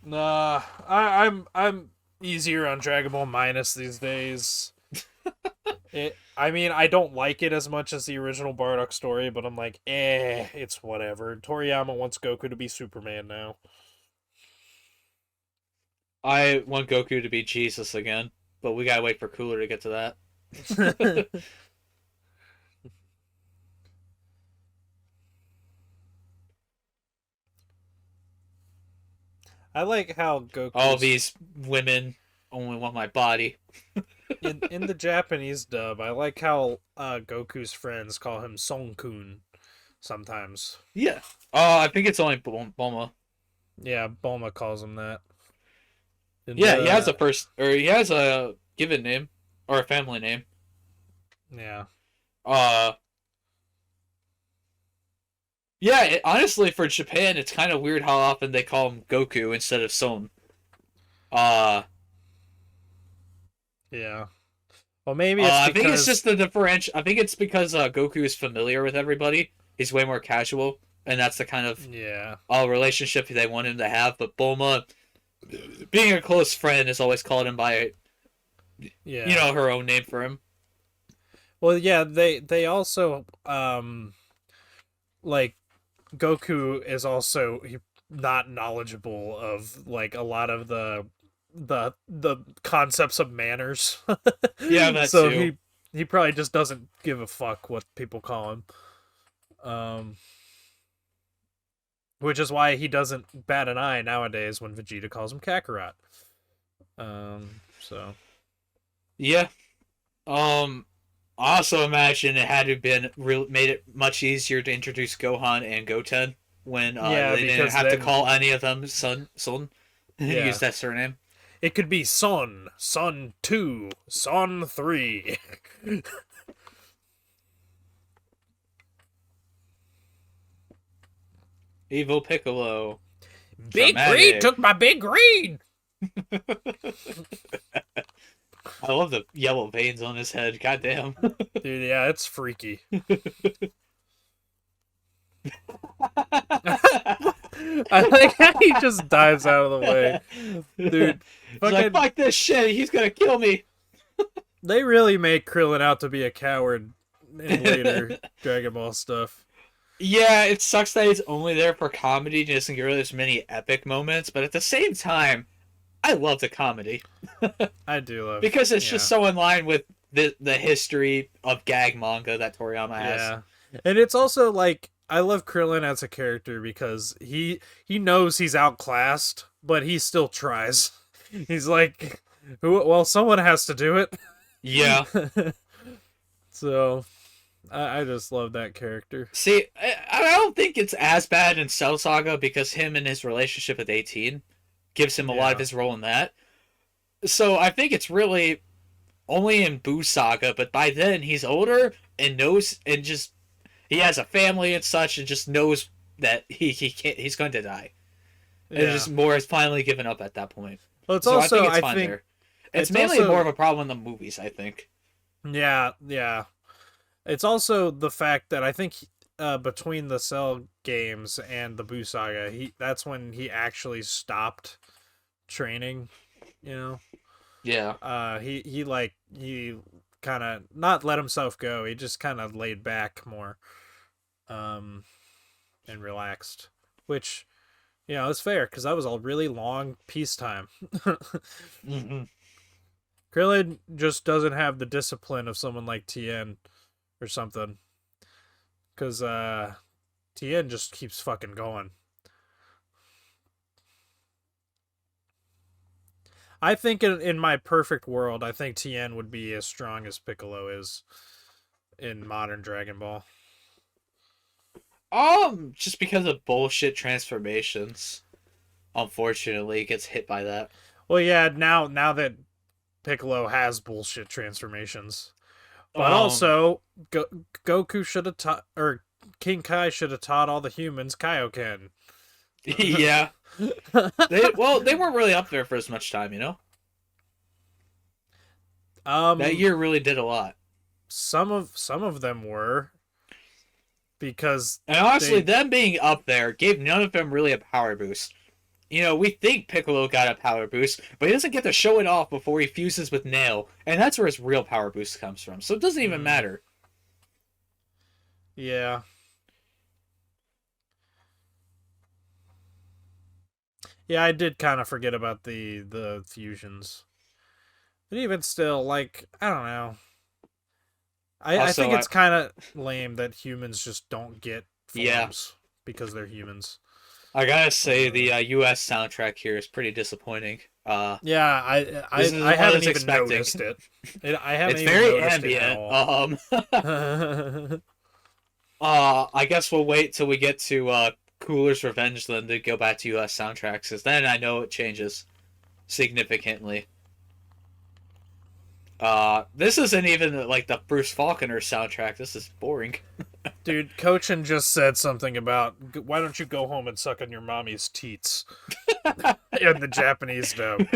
Nah, I'm easier on Dragon Ball Minus these days. I mean, I don't like it as much as the original Bardock story, but I'm like, it's whatever. Toriyama wants Goku to be Superman now. I want Goku to be Jesus again, but we gotta wait for Cooler to get to that. I like how Goku. All these women only want my body. In the Japanese dub, I like how Goku's friends call him Son-kun sometimes. Yeah. I think it's only Bulma. Yeah, Bulma calls him that. And, Yeah, he has a given name or a family name. Yeah. Yeah. Honestly, for Japan, it's kind of weird how often they call him Goku instead of Son. Yeah. Well, maybe it's I because think it's just the differential. I think it's because Goku is familiar with everybody. He's way more casual, and that's the kind of relationship they want him to have. But Bulma, being a close friend, has always called him by, her own name for him. Well, yeah, they also like Goku is also not knowledgeable of like a lot of the concepts of manners. Yeah, that's so too. he probably just doesn't give a fuck what people call him. Which is why he doesn't bat an eye nowadays when Vegeta calls him Kakarot. So Yeah. I also imagine it had to have been made it much easier to introduce Gohan and Goten when they didn't have to call any of them Son. Yeah. Use that surname. It could be Son 2, Son 3. Evil Piccolo. Big Green took my Big Green! I love the yellow veins on his head. Goddamn. Dude, yeah, it's freaky. I like how he just dives out of the way. Dude, like, fuck this shit, he's gonna kill me. They really make Krillin out to be a coward in later Dragon Ball stuff. Yeah, it sucks that he's only there for comedy and doesn't get really as many epic moments, but at the same time, I love the comedy. I do love because it's just so in line with the history of gag manga that Toriyama has. Yeah. And it's also like I love Krillin as a character because he knows he's outclassed, but he still tries. He's like, well, someone has to do it. Yeah. So I just love that character. See, I don't think it's as bad in Cell Saga because him and his relationship with 18 gives him a lot of his role in that. So I think it's really only in Buu Saga, but by then he's older and knows and just he has a family and such and just knows that he's going to die. And just more has finally given up at that point. Well, it's also I think it's mainly more of a problem in the movies, I think. Yeah. It's also the fact that I think between the Cell games and the Buu Saga, that's when he actually stopped training, you know. Yeah. He kind of not let himself go. He just kind of laid back more, um, and relaxed, which it's fair because that was a really long peacetime. Hmm. Krillin just doesn't have the discipline of someone like Tien or something, because Tien just keeps fucking going. I think in my perfect world, I think Tien would be as strong as Piccolo is in modern Dragon Ball. Just because of bullshit transformations, unfortunately, it gets hit by that. Well, yeah, now that Piccolo has bullshit transformations, but Um, also Goku should have taught, or King Kai should have taught all the humans Kaioken. yeah, they weren't really up there for as much time, you know. That um, year really did a lot. some of them were because And honestly, they them being up there gave none of them really a power boost. You know, we think Piccolo got a power boost, but he doesn't get to show it off before he fuses with Nail, and that's where his real power boost comes from. So it doesn't even mm, matter. yeah. Yeah, I did kind of forget about the fusions. But even still, like, I don't know. I Also, think it's kind of lame that humans just don't get yeah, forms because they're humans. I gotta say Uh, the U.S. soundtrack here is pretty disappointing. yeah, This isn't I what I haven't was even expecting. noticed it. I haven't It's even very noticed it at ambient. all. I guess we'll wait till we get to Cooler's Revenge then to go back to U.S. soundtracks, because then I know it changes significantly. This isn't even like the Bruce Faulconer soundtrack. This is boring. Dude, Cochin just said something about why don't you go home and suck on your mommy's teats in the Japanese dub.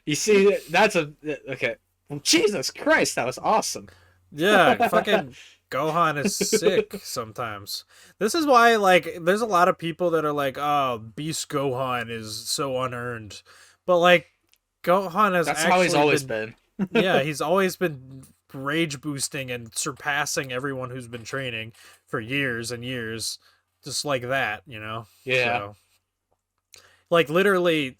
You see, that's a okay. Well, Jesus Christ, that was awesome. Yeah, fucking Gohan is sick sometimes. This is why, like, there's a lot of people that are like, oh, Beast Gohan is so unearned. But, like, Gohan has That's how he's actually always been, been. yeah, he's always been rage boosting and surpassing everyone who's been training for years and years, just like that, you know? Yeah. So, like, literally,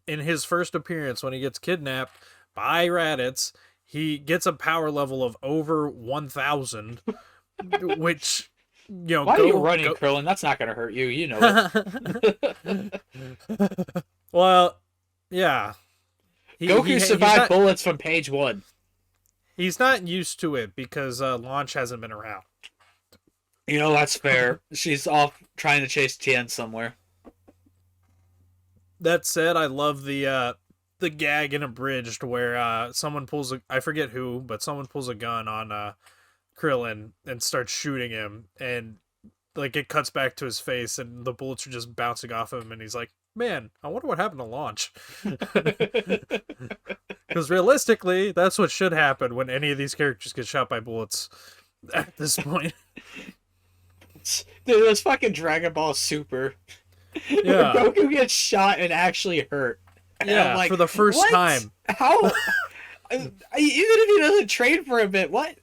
in his first appearance when he gets kidnapped by Raditz, he gets a power level of over 1,000, which Why are you running, go. Krillin? That's not gonna hurt you. You know it. Well, yeah, Goku he's survived not bullets from page one. used to it because Launch hasn't been around. You know that's fair. She's off trying to chase Tien somewhere. That said, I love the gag in Abridged where someone pulls a, I forget who, but someone pulls a gun on Krillin and starts shooting him, and like it cuts back to his face and the bullets are just bouncing off him, and he's like, man, I wonder what happened to Launch. Because realistically, that's what should happen when any of these characters get shot by bullets at this point. Dude, this fucking Dragon Ball Super. Where Yeah. Goku gets shot and actually hurt. And I'm Yeah, like, for the first what? time. How? Even if he doesn't train for a bit, what?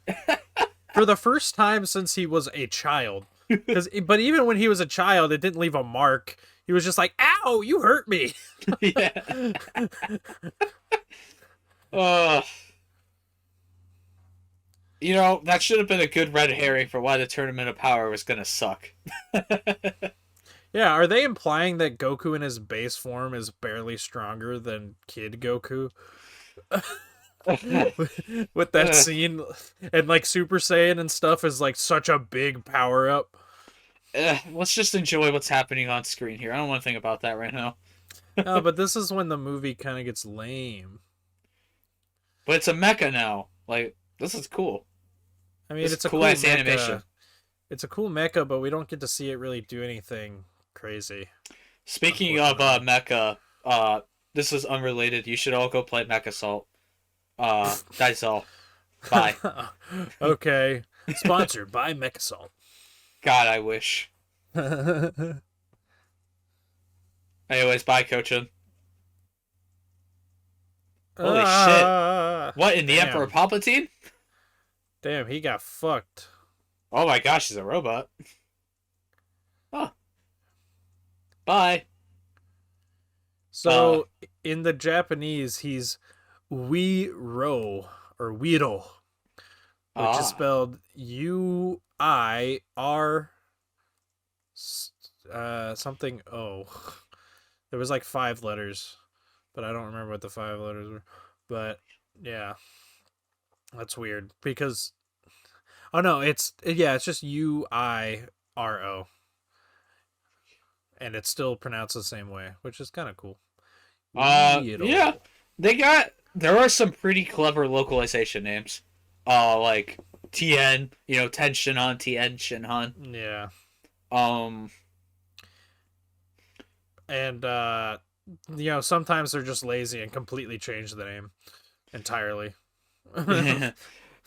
For the first time since he was a child. But even when he was a child, it didn't leave a mark. He was just like, ow, you hurt me. Yeah. Uh, you know, that should have been a good red herring for why the Tournament of Power was gonna suck. Yeah, are they implying that Goku in his base form is barely stronger than Kid Goku? With that scene and like Super Saiyan and stuff is like such a big power up. Let's just enjoy what's happening on screen here. I don't want to think about that right now. No, but this is when the movie kind of gets lame. But it's a mecha now. Like, this is cool. I mean, This is it's a cool cool ass mecha. animation. It's a cool mecha, but we don't get to see it really do anything crazy. Speaking of mecha, this is unrelated. You should all go play Mecha Salt. That's all. Bye. Okay. Sponsored by Mechasalt. God, I wish. Anyways, bye, Cochin. Holy shit! Ah, What in the Emperor damn. Palpatine? Damn, he got fucked. Oh my gosh, he's a robot. Oh, bye. Uh, So in the Japanese, he's Wiro or Wiro, which is ah, spelled UIR something O. There was like 5 letters, but I don't remember what the 5 letters were. But yeah, that's weird because oh no, it's just UIRO, and it's still pronounced the same way, which is kind of cool. yeah. Wiro. There are some pretty clever localization names. Like Tien, Ten Shinhan, Tien Shinhan. Yeah. Um, And sometimes they're just lazy and completely change the name entirely.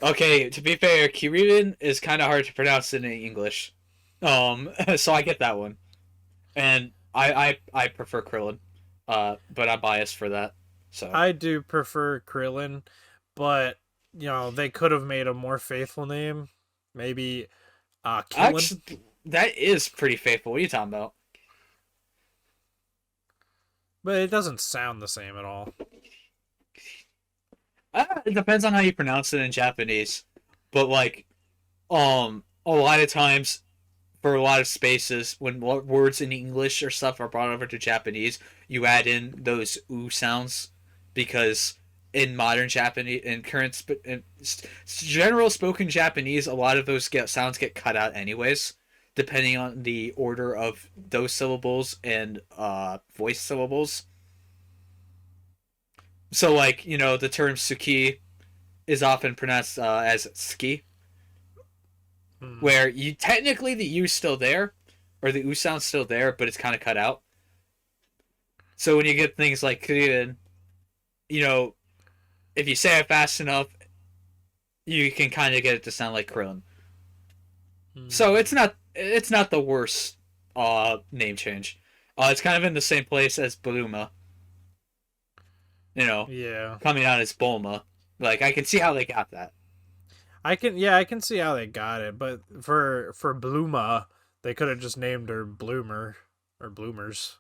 okay, to be fair, Kirin is kind of hard to pronounce in English. So I get that one. And I prefer Krillin. But I'm biased for that. So I do prefer Krillin, but they could have made a more faithful name. Maybe Killin. actually, that is pretty faithful. What are you talking about? But it doesn't sound the same at all. It depends on how you pronounce it in Japanese. But like, a lot of times, for a lot of spaces, when words in English or stuff are brought over to Japanese, you add in those "oo" sounds because in modern Japanese, in general spoken Japanese, a lot of those sounds get cut out anyways, depending on the order of those syllables and voice syllables. So, like, the term "suki" is often pronounced as "ski," where you technically the "u's" still there, or the "oo" sound's still there, but it's kind of cut out. So when you get things like Korean, if you say it fast enough, you can kind of get it to sound like Krillin. So it's not the worst name change. It's kind of in the same place as Buluma. Yeah. Coming out as Bulma. Like I can see how they got that. I can see how they got it, but for Bluma, they could have just named her Bloomer or Bloomers.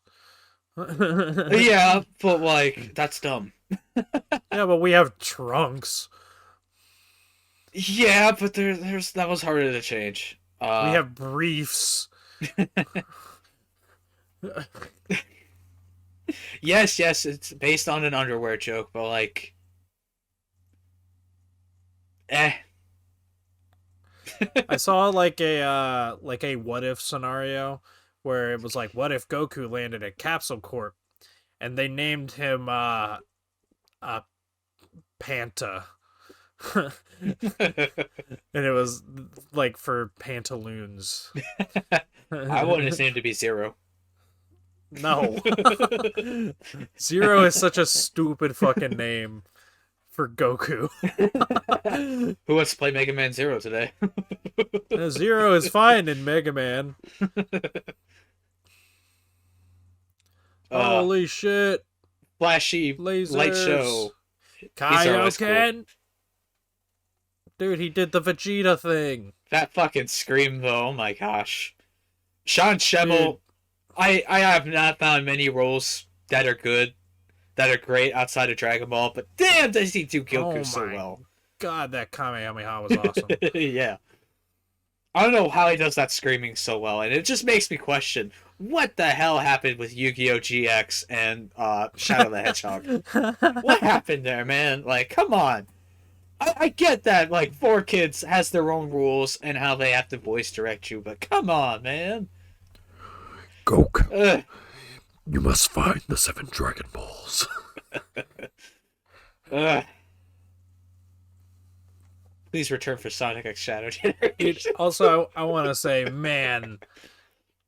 Yeah, but like that's dumb. Yeah, but we have Trunks. Yeah, but there's that was harder to change. We have Briefs. yes, it's based on an underwear joke, but like, eh. I saw like a what if scenario where it was like, what if Goku landed at Capsule Corp and they named him Panta. And it was like for pantaloons. I want his name to be Zero. No. Zero is such a stupid fucking name for Goku. Who wants to play Mega Man Zero today? Zero is fine in Mega Man. Holy shit. Flashy Lasers. light show. Kaioken. Cool. Dude, he did the Vegeta thing. That fucking scream though, oh my gosh. Sean Schemmel, I have not found many roles that are good, that are great outside of Dragon Ball, but damn does he do Goku so well. God, that Kamehameha was awesome. Yeah. I don't know how he does that screaming so well, and it just makes me question what the hell happened with Yu-Gi-Oh! GX and Shadow the Hedgehog. What happened there, man? Like, come on. I get that, like, 4Kids has their own rules and how they have to voice direct you, but come on, man. Goku, you must find the 7 Dragon Balls. Please return for Sonic X Shadow Generation. Also, I want to say, man,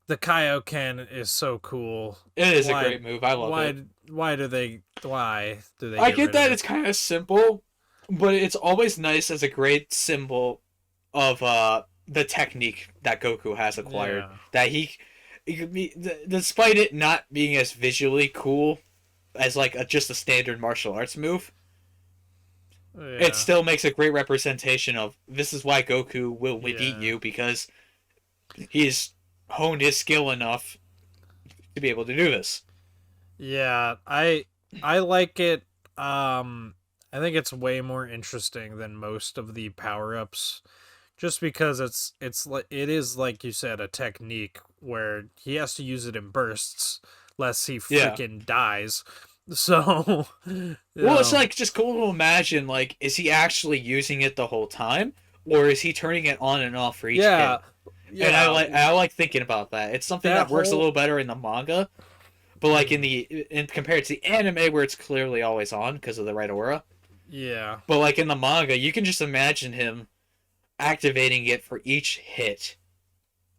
the Kaioken is so cool. It is a great move. I love it. Why do they? I get that it's kind of simple, but it's always nice as a great symbol of the technique that Goku has acquired. Yeah. That he, despite it not being as visually cool as like just a standard martial arts move, it Yeah. still makes a great representation of this is why Goku will beat Yeah. you, because he's honed his skill enough to be able to do this. Yeah, I like it. I think it's way more interesting than most of the power-ups, just because it's like it is, like you said, a technique where he has to use it in bursts lest he Yeah. freaking dies. So, you Well, it's know, like just cool to imagine, like, is he actually using it the whole time? Or is he turning it on and off for each yeah, hit? And yeah, I like thinking about that. It's something that that works a whole little better in the manga, but like mm, in compared to the anime where it's clearly always on because of the red aura. yeah. But like in the manga, you can just imagine him activating it for each hit,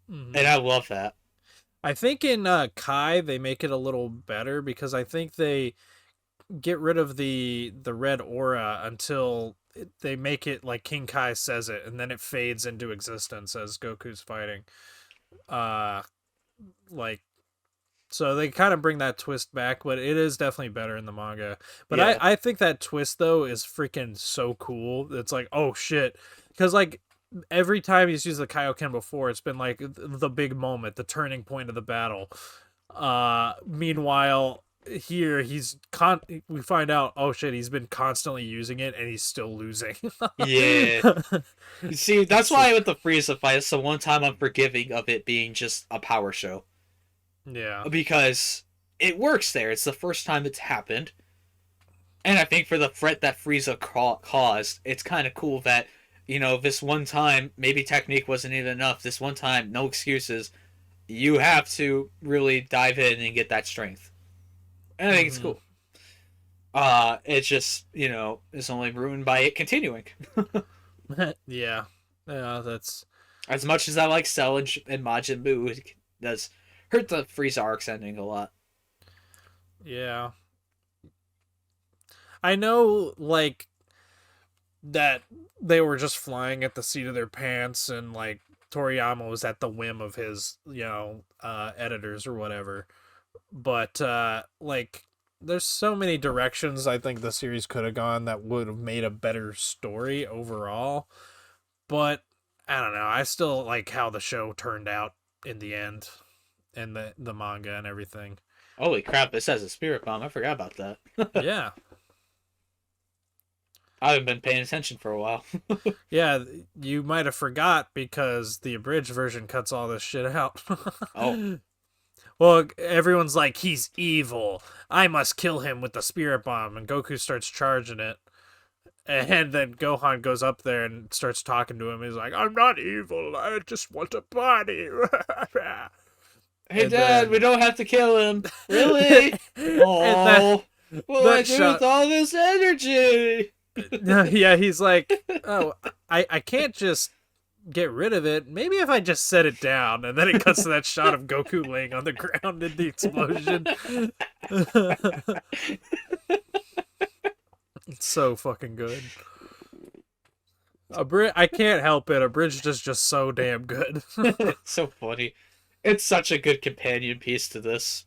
and Mhm. I love that. I think in Kai they make it a little better because I think they get rid of the red aura until they make it like King Kai says it, and then it fades into existence as Goku's fighting. Uh, like so they kind of bring that twist back, but it is definitely better in the manga. But Yeah, I think that twist though is freaking so cool. It's like, oh shit, because like every time he's used the Kaioken before, it's been like the big moment, the turning point of the battle. Meanwhile, here we find out, oh shit, he's been constantly using it and he's still losing. yeah. You see, that's So, why with the Frieza fight, it's the one time I'm forgiving of it being just a power show, yeah. because it works there. It's the first time it's happened, and I think for the threat that Frieza caused, it's kind of cool that, this one time maybe technique wasn't even enough. This one time, no excuses. You have to really dive in and get that strength, and I think it's Hmm. cool. It's just it's only ruined by it continuing. Yeah. Yeah, that's As much as I like Cell and Majin Buu, it does hurt the Frieza arc's ending a lot. yeah. I know like that they were just flying at the seat of their pants and like Toriyama was at the whim of his, editors or whatever. But like there's so many directions I think the series could have gone that would have made a better story overall. But I don't know. I still like how the show turned out in the end and the manga and everything. Holy crap! It says a spirit bomb. I forgot about that. Yeah. I haven't been paying attention for a while. Yeah, you might have forgot because the abridged version cuts all this shit out. Oh, Well, everyone's like, he's evil. I must kill him with the spirit bomb. And Goku starts charging it. And then Gohan goes up there and starts talking to him. He's like, I'm not evil. I just want a body. hey And Dad, we then. don't have to kill him. Really? And that, Oh, what do I that do shot. with all this energy? Yeah, he's like, oh, I can't just get rid of it. Maybe if I just set it down. And then it cuts to that shot of Goku laying on the ground in the explosion. It's so fucking good. I can't help it. Abridged is just so damn good. It's so funny. It's such a good companion piece to this.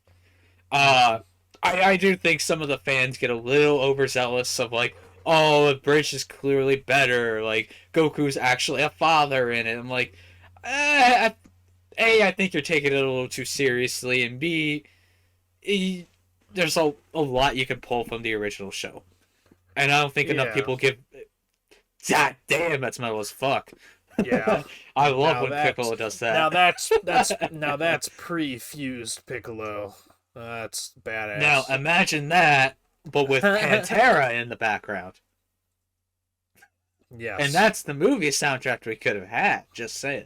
I do think some of the fans get a little overzealous of like, oh, the bridge is clearly better. Like Goku's actually a father in it. I'm like, I think you're taking it a little too seriously, and B, there's a lot you can pull from the original show, and I don't think enough Yeah. people give. God damn, that's metal as fuck. Yeah. I love Now when that's Piccolo does that. now that's pre-fused Piccolo. That's badass. Now imagine that, but with Pantera in the background. Yes. And that's the movie soundtrack we could have had. Just saying.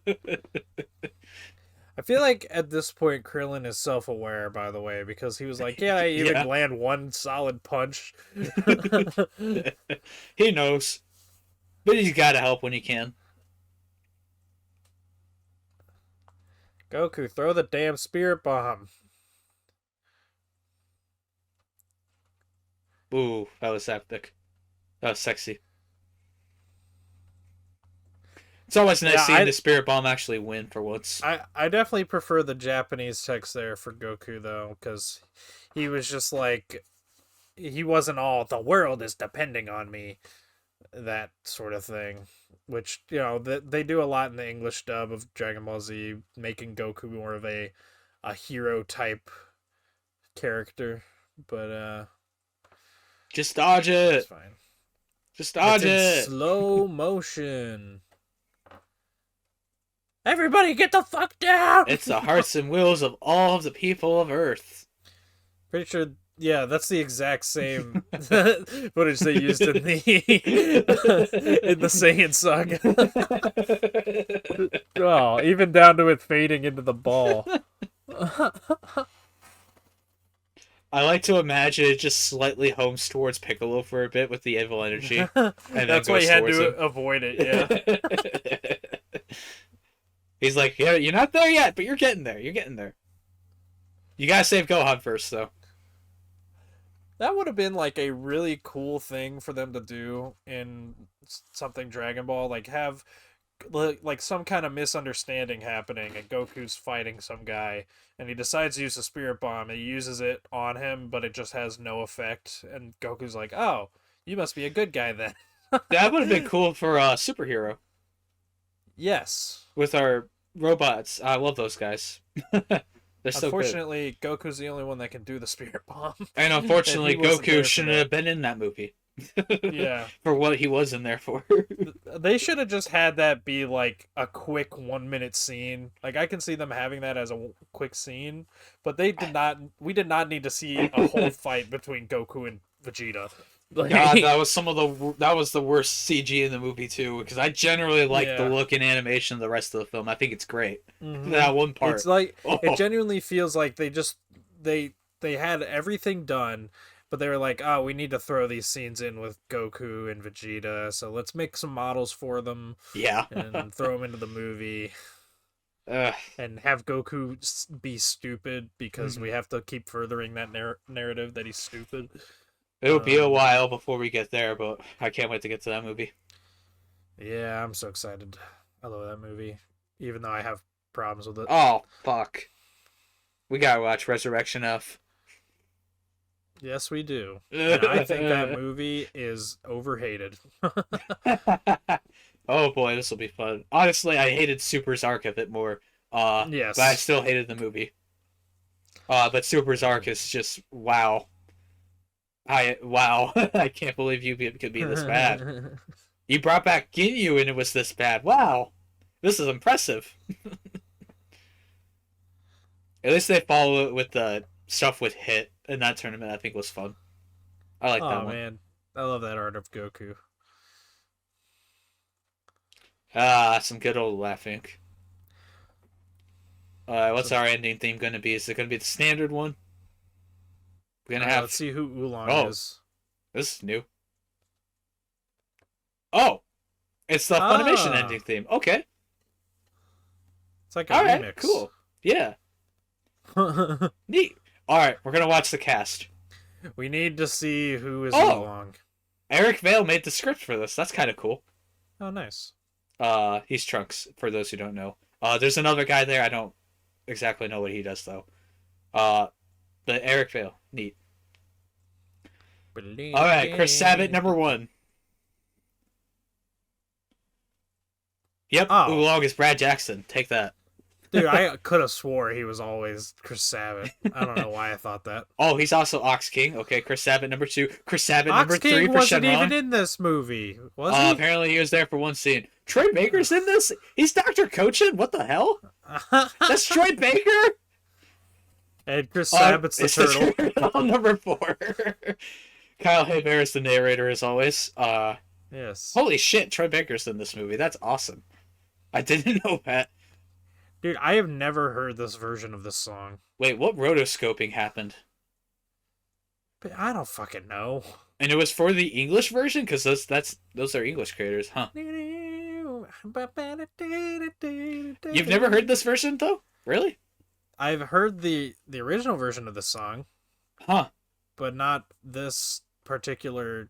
I feel like at this point Krillin is self-aware, by the way, because he was like, "Yeah, I even Yeah. land one solid punch." He knows. But he's got to help when he can. Goku, throw the damn spirit bomb. Ooh, that was epic. That was sexy. It's always nice Yeah, seeing the Spirit Bomb actually win for once. I definitely prefer the Japanese text there for Goku though, because he was just like, he wasn't all the world is depending on me, that sort of thing. Which, they do a lot in the English dub of Dragon Ball Z, making Goku more of a hero type character. But Just dodge it's it. fine. Just dodge It's in it. slow motion. Everybody get the fuck down! It's the hearts and wills of all of the people of Earth. Pretty sure, yeah, that's the exact same footage they used in the in the Saiyan saga. Oh, even down to it fading into the ball. I like to imagine it just slightly homes towards Piccolo for a bit with the evil energy. And That's why you had to avoid it, yeah. He's like, yeah, you're not there yet, but you're getting there. You're getting there. You gotta save Gohan first, though. That would have been like a really cool thing for them to do in something Dragon Ball, like have like some kind of misunderstanding happening and Goku's fighting some guy and he decides to use a spirit bomb and he uses it on him but it just has no effect and Goku's like, "Oh, you must be a good guy then." That would have been cool for a superhero. Yes. With our robots. I love those guys. They're so good. Unfortunately, Goku's the only one that can do the spirit bomb. And unfortunately, and Goku shouldn't have been in that movie. Yeah. For what he was in there for. They should have just had that be like a quick 1-minute scene. Like I can see them having that as a quick scene, but we did not need to see a whole fight between Goku and Vegeta. Like, God, that was the worst CG in the movie too, because I generally like the look and animation of the rest of the film. I think it's great. Mm-hmm. That one part. It's like it genuinely feels like they had everything done, but they were like, "Oh, we need to throw these scenes in with Goku and Vegeta, so let's make some models for them." Yeah. And throw them into the movie. And have Goku be stupid because we have to keep furthering that narrative that he's stupid. It'll be a while before we get there, but I can't wait to get to that movie. Yeah, I'm so excited. I love that movie, even though I have problems with it. Oh, fuck. We gotta watch Resurrection F. Yes, we do. And I think that movie is overhated. Oh boy, this will be fun. Honestly, I hated Super's arc of it more. Yes. But I still hated the movie. But Super's arc is just wow. I can't believe you could be this bad. You brought back Ginyu and it was this bad. Wow. This is impressive. At least they follow it with the stuff with Hit in that tournament. I think was fun. I like that one. Oh man, I love that art of Goku. Some good old laughing. What's our ending theme going to be? Is it going to be the standard one? We're gonna have. Let's see who Oolong is. This is new. Oh, it's the Funimation ending theme. Okay. It's like a remix. Right, cool. Yeah. Neat. All right, we're gonna watch the cast. We need to see who is Oolong. Eric Vale made the script for this. That's kind of cool. Oh, nice. He's Trunks. For those who don't know, there's another guy there. I don't exactly know what he does though. But Eric Vale, neat. All right, Chris Sabat, number 1. Yep, Oolong is Brad Jackson. Take that. Dude, I could have swore he was always Chris Sabat. I don't know why I thought that. Oh, he's also Ox King. Okay, Chris Sabat, number 2. Chris Sabat, number 3 for Shenron. Ox King wasn't even in this movie, was he? Apparently he was there for one scene. Troy Baker's in this? He's Dr. Cochin? What the hell? That's Troy Baker? And Chris Sabat's the turtle. Number 4. Kyle Hebert is the narrator, as always. Yes. Holy shit, Troy Baker's in this movie. That's awesome. I didn't know that. Dude, I have never heard this version of this song. Wait, what rotoscoping happened? But I don't fucking know. And it was for the English version? Because those are English creators, huh? You've never heard this version, though? Really? I've heard the original version of the song. Huh. But not this particular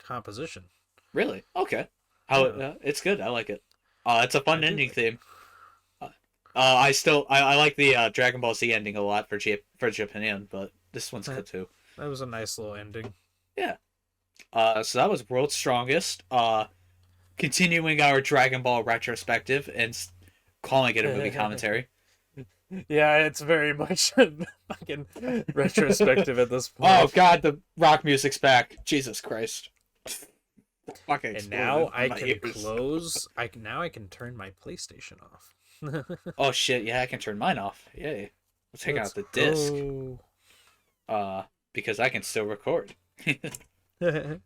composition. Really? Okay. It's good. I like it. It's a fun ending theme. I like the Dragon Ball Z ending a lot for Japan, but this one's good too. That was a nice little ending. Yeah. So that was World's Strongest. Continuing our Dragon Ball retrospective and calling it a movie commentary. Yeah, it's very much fucking retrospective at this point. Oh god, the rock music's back. Jesus Christ. Fucking And now I my can ears. close. I can turn my PlayStation off. Oh shit, yeah, I can turn mine off. Yay. We'll take out Let's the disc. go. Because I can still record. But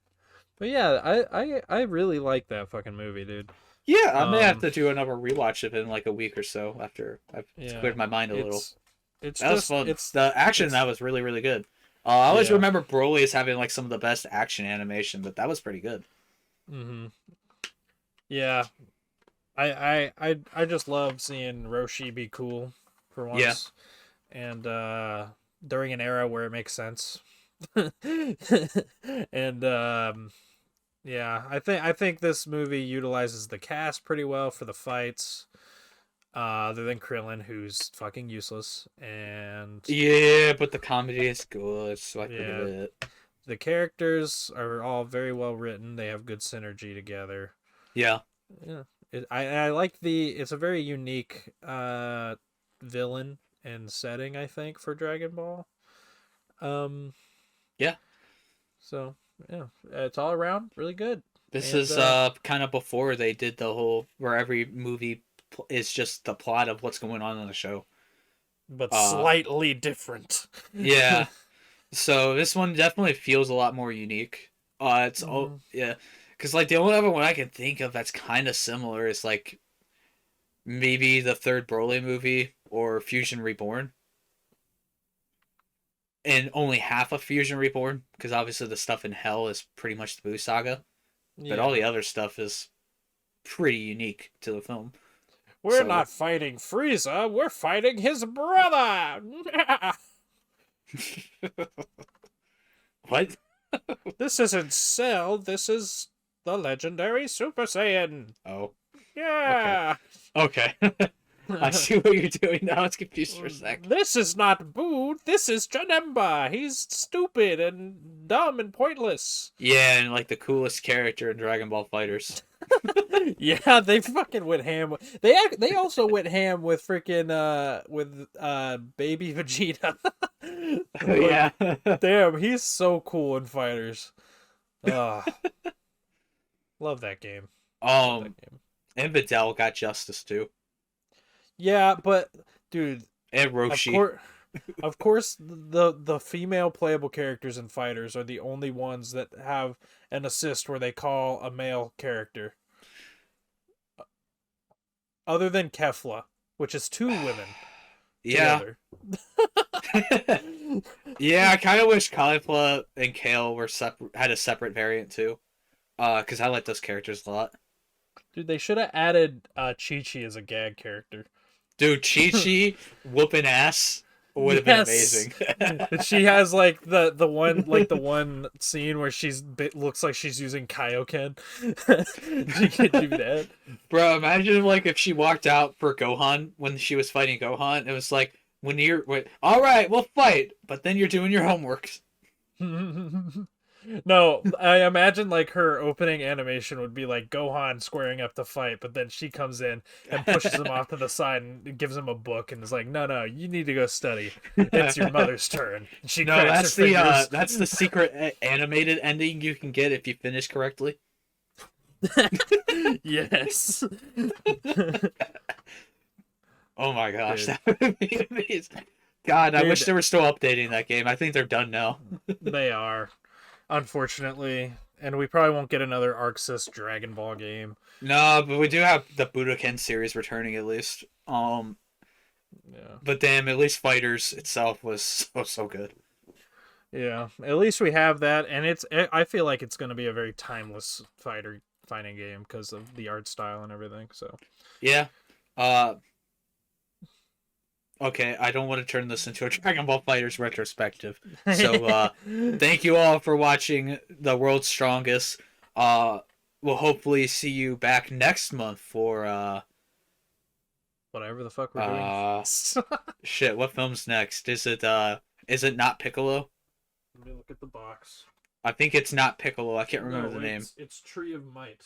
yeah, I really like that fucking movie, dude. Yeah, I may have to do another rewatch of it in like a week or so after I've cleared my mind a little. It's That was just fun. it's The action in it's- that was really, really good. I always Yeah. remember Broly as having like some of the best action animation, but that was pretty good. Yeah. I just love seeing Roshi be cool for once. Yeah. And during an era where it makes sense. And yeah, I think this movie utilizes the cast pretty well for the fights. Other than Krillin, who's fucking useless, and Yeah, but the comedy is good, so I Yeah. forget it. the characters are all very well written. They have good synergy together. Yeah. Yeah, I like it's a very unique villain and setting, I think, for Dragon Ball. Yeah. So yeah, it's all around really good. This And, is kind of before they did the whole where every movie is just the plot of what's going on in the show. but slightly different. Yeah. So this one definitely feels a lot more unique. It's yeah, because like the only other one I can think of that's kind of similar is like maybe the third Broly movie or Fusion Reborn, and only half of Fusion Reborn because obviously the stuff in Hell is pretty much the Buu saga, but all the other stuff is pretty unique to the film. We're not fighting Frieza, we're fighting his brother. What? This isn't Cell, this is the legendary Super Saiyan. Oh. Yeah. Okay. I see what you're doing now. I was confused for a sec. This is not Boo, this is Janemba. He's stupid and dumb and pointless. Yeah, and like the coolest character in Dragon Ball Fighters. Yeah, they fucking went ham. They also went ham with freaking baby Vegeta. Yeah. Damn, he's so cool in Fighters. Love that game. And Videl got justice too. Yeah, but dude, And Roshi. of course, the female playable characters in Fighters are the only ones that have an assist where they call a male character. Other than Kefla, which is 2 women. Yeah. Yeah, I kind of wish Caulifla and Kale were had a separate variant too. Because I like those characters a lot. Dude, they should have added Chi-Chi as a gag character. Dude, Chi-Chi whooping ass would have been amazing. She has like the one scene where looks like she's using Kaioken. She could do that. Bro, imagine like if she walked out for Gohan when she was fighting Gohan. It was like all right, we'll fight, but then you're doing your homework. No, I imagine like her opening animation would be like Gohan squaring up to fight, but then she comes in and pushes him off to the side and gives him a book and is like, "No, you need to go study. It's your mother's turn." She that's the secret animated ending you can get if you finish correctly. Yes. Oh my gosh, that would be amazing. God, I wish they were still updating that game. I think they're done now. They are, unfortunately, and we probably won't get another ArcSys Dragon Ball game. No, but we do have the Budokan series returning at least. Yeah. But damn, at least Fighters itself was so good. Yeah, at least we have that, and I feel like it's going to be a very timeless fighting game because of the art style and everything. So yeah. Okay, I don't want to turn this into a Dragon Ball Fighters retrospective. So, thank you all for watching The World's Strongest. We'll hopefully see you back next month for, whatever the fuck we're doing. shit, what film's next? Is it not Piccolo? Let me look at the box. I think it's not Piccolo. I can't remember the name. It's Tree of Might.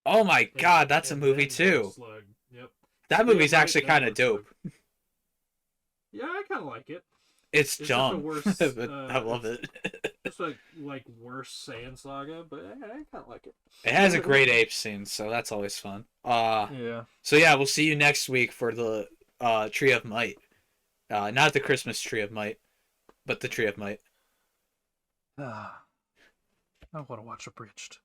Oh my god, that's a movie too. Slug. Yep. That movie's actually kind of dope. Yeah, I kind of like it. It's dumb, but I love it. It's like worse Saiyan Saga, but I kind of like it. It has a great ape scene, so that's always fun. Yeah. So yeah, we'll see you next week for the Tree of Might. Not the Christmas Tree of Might, but the Tree of Might. I want to watch Abridged.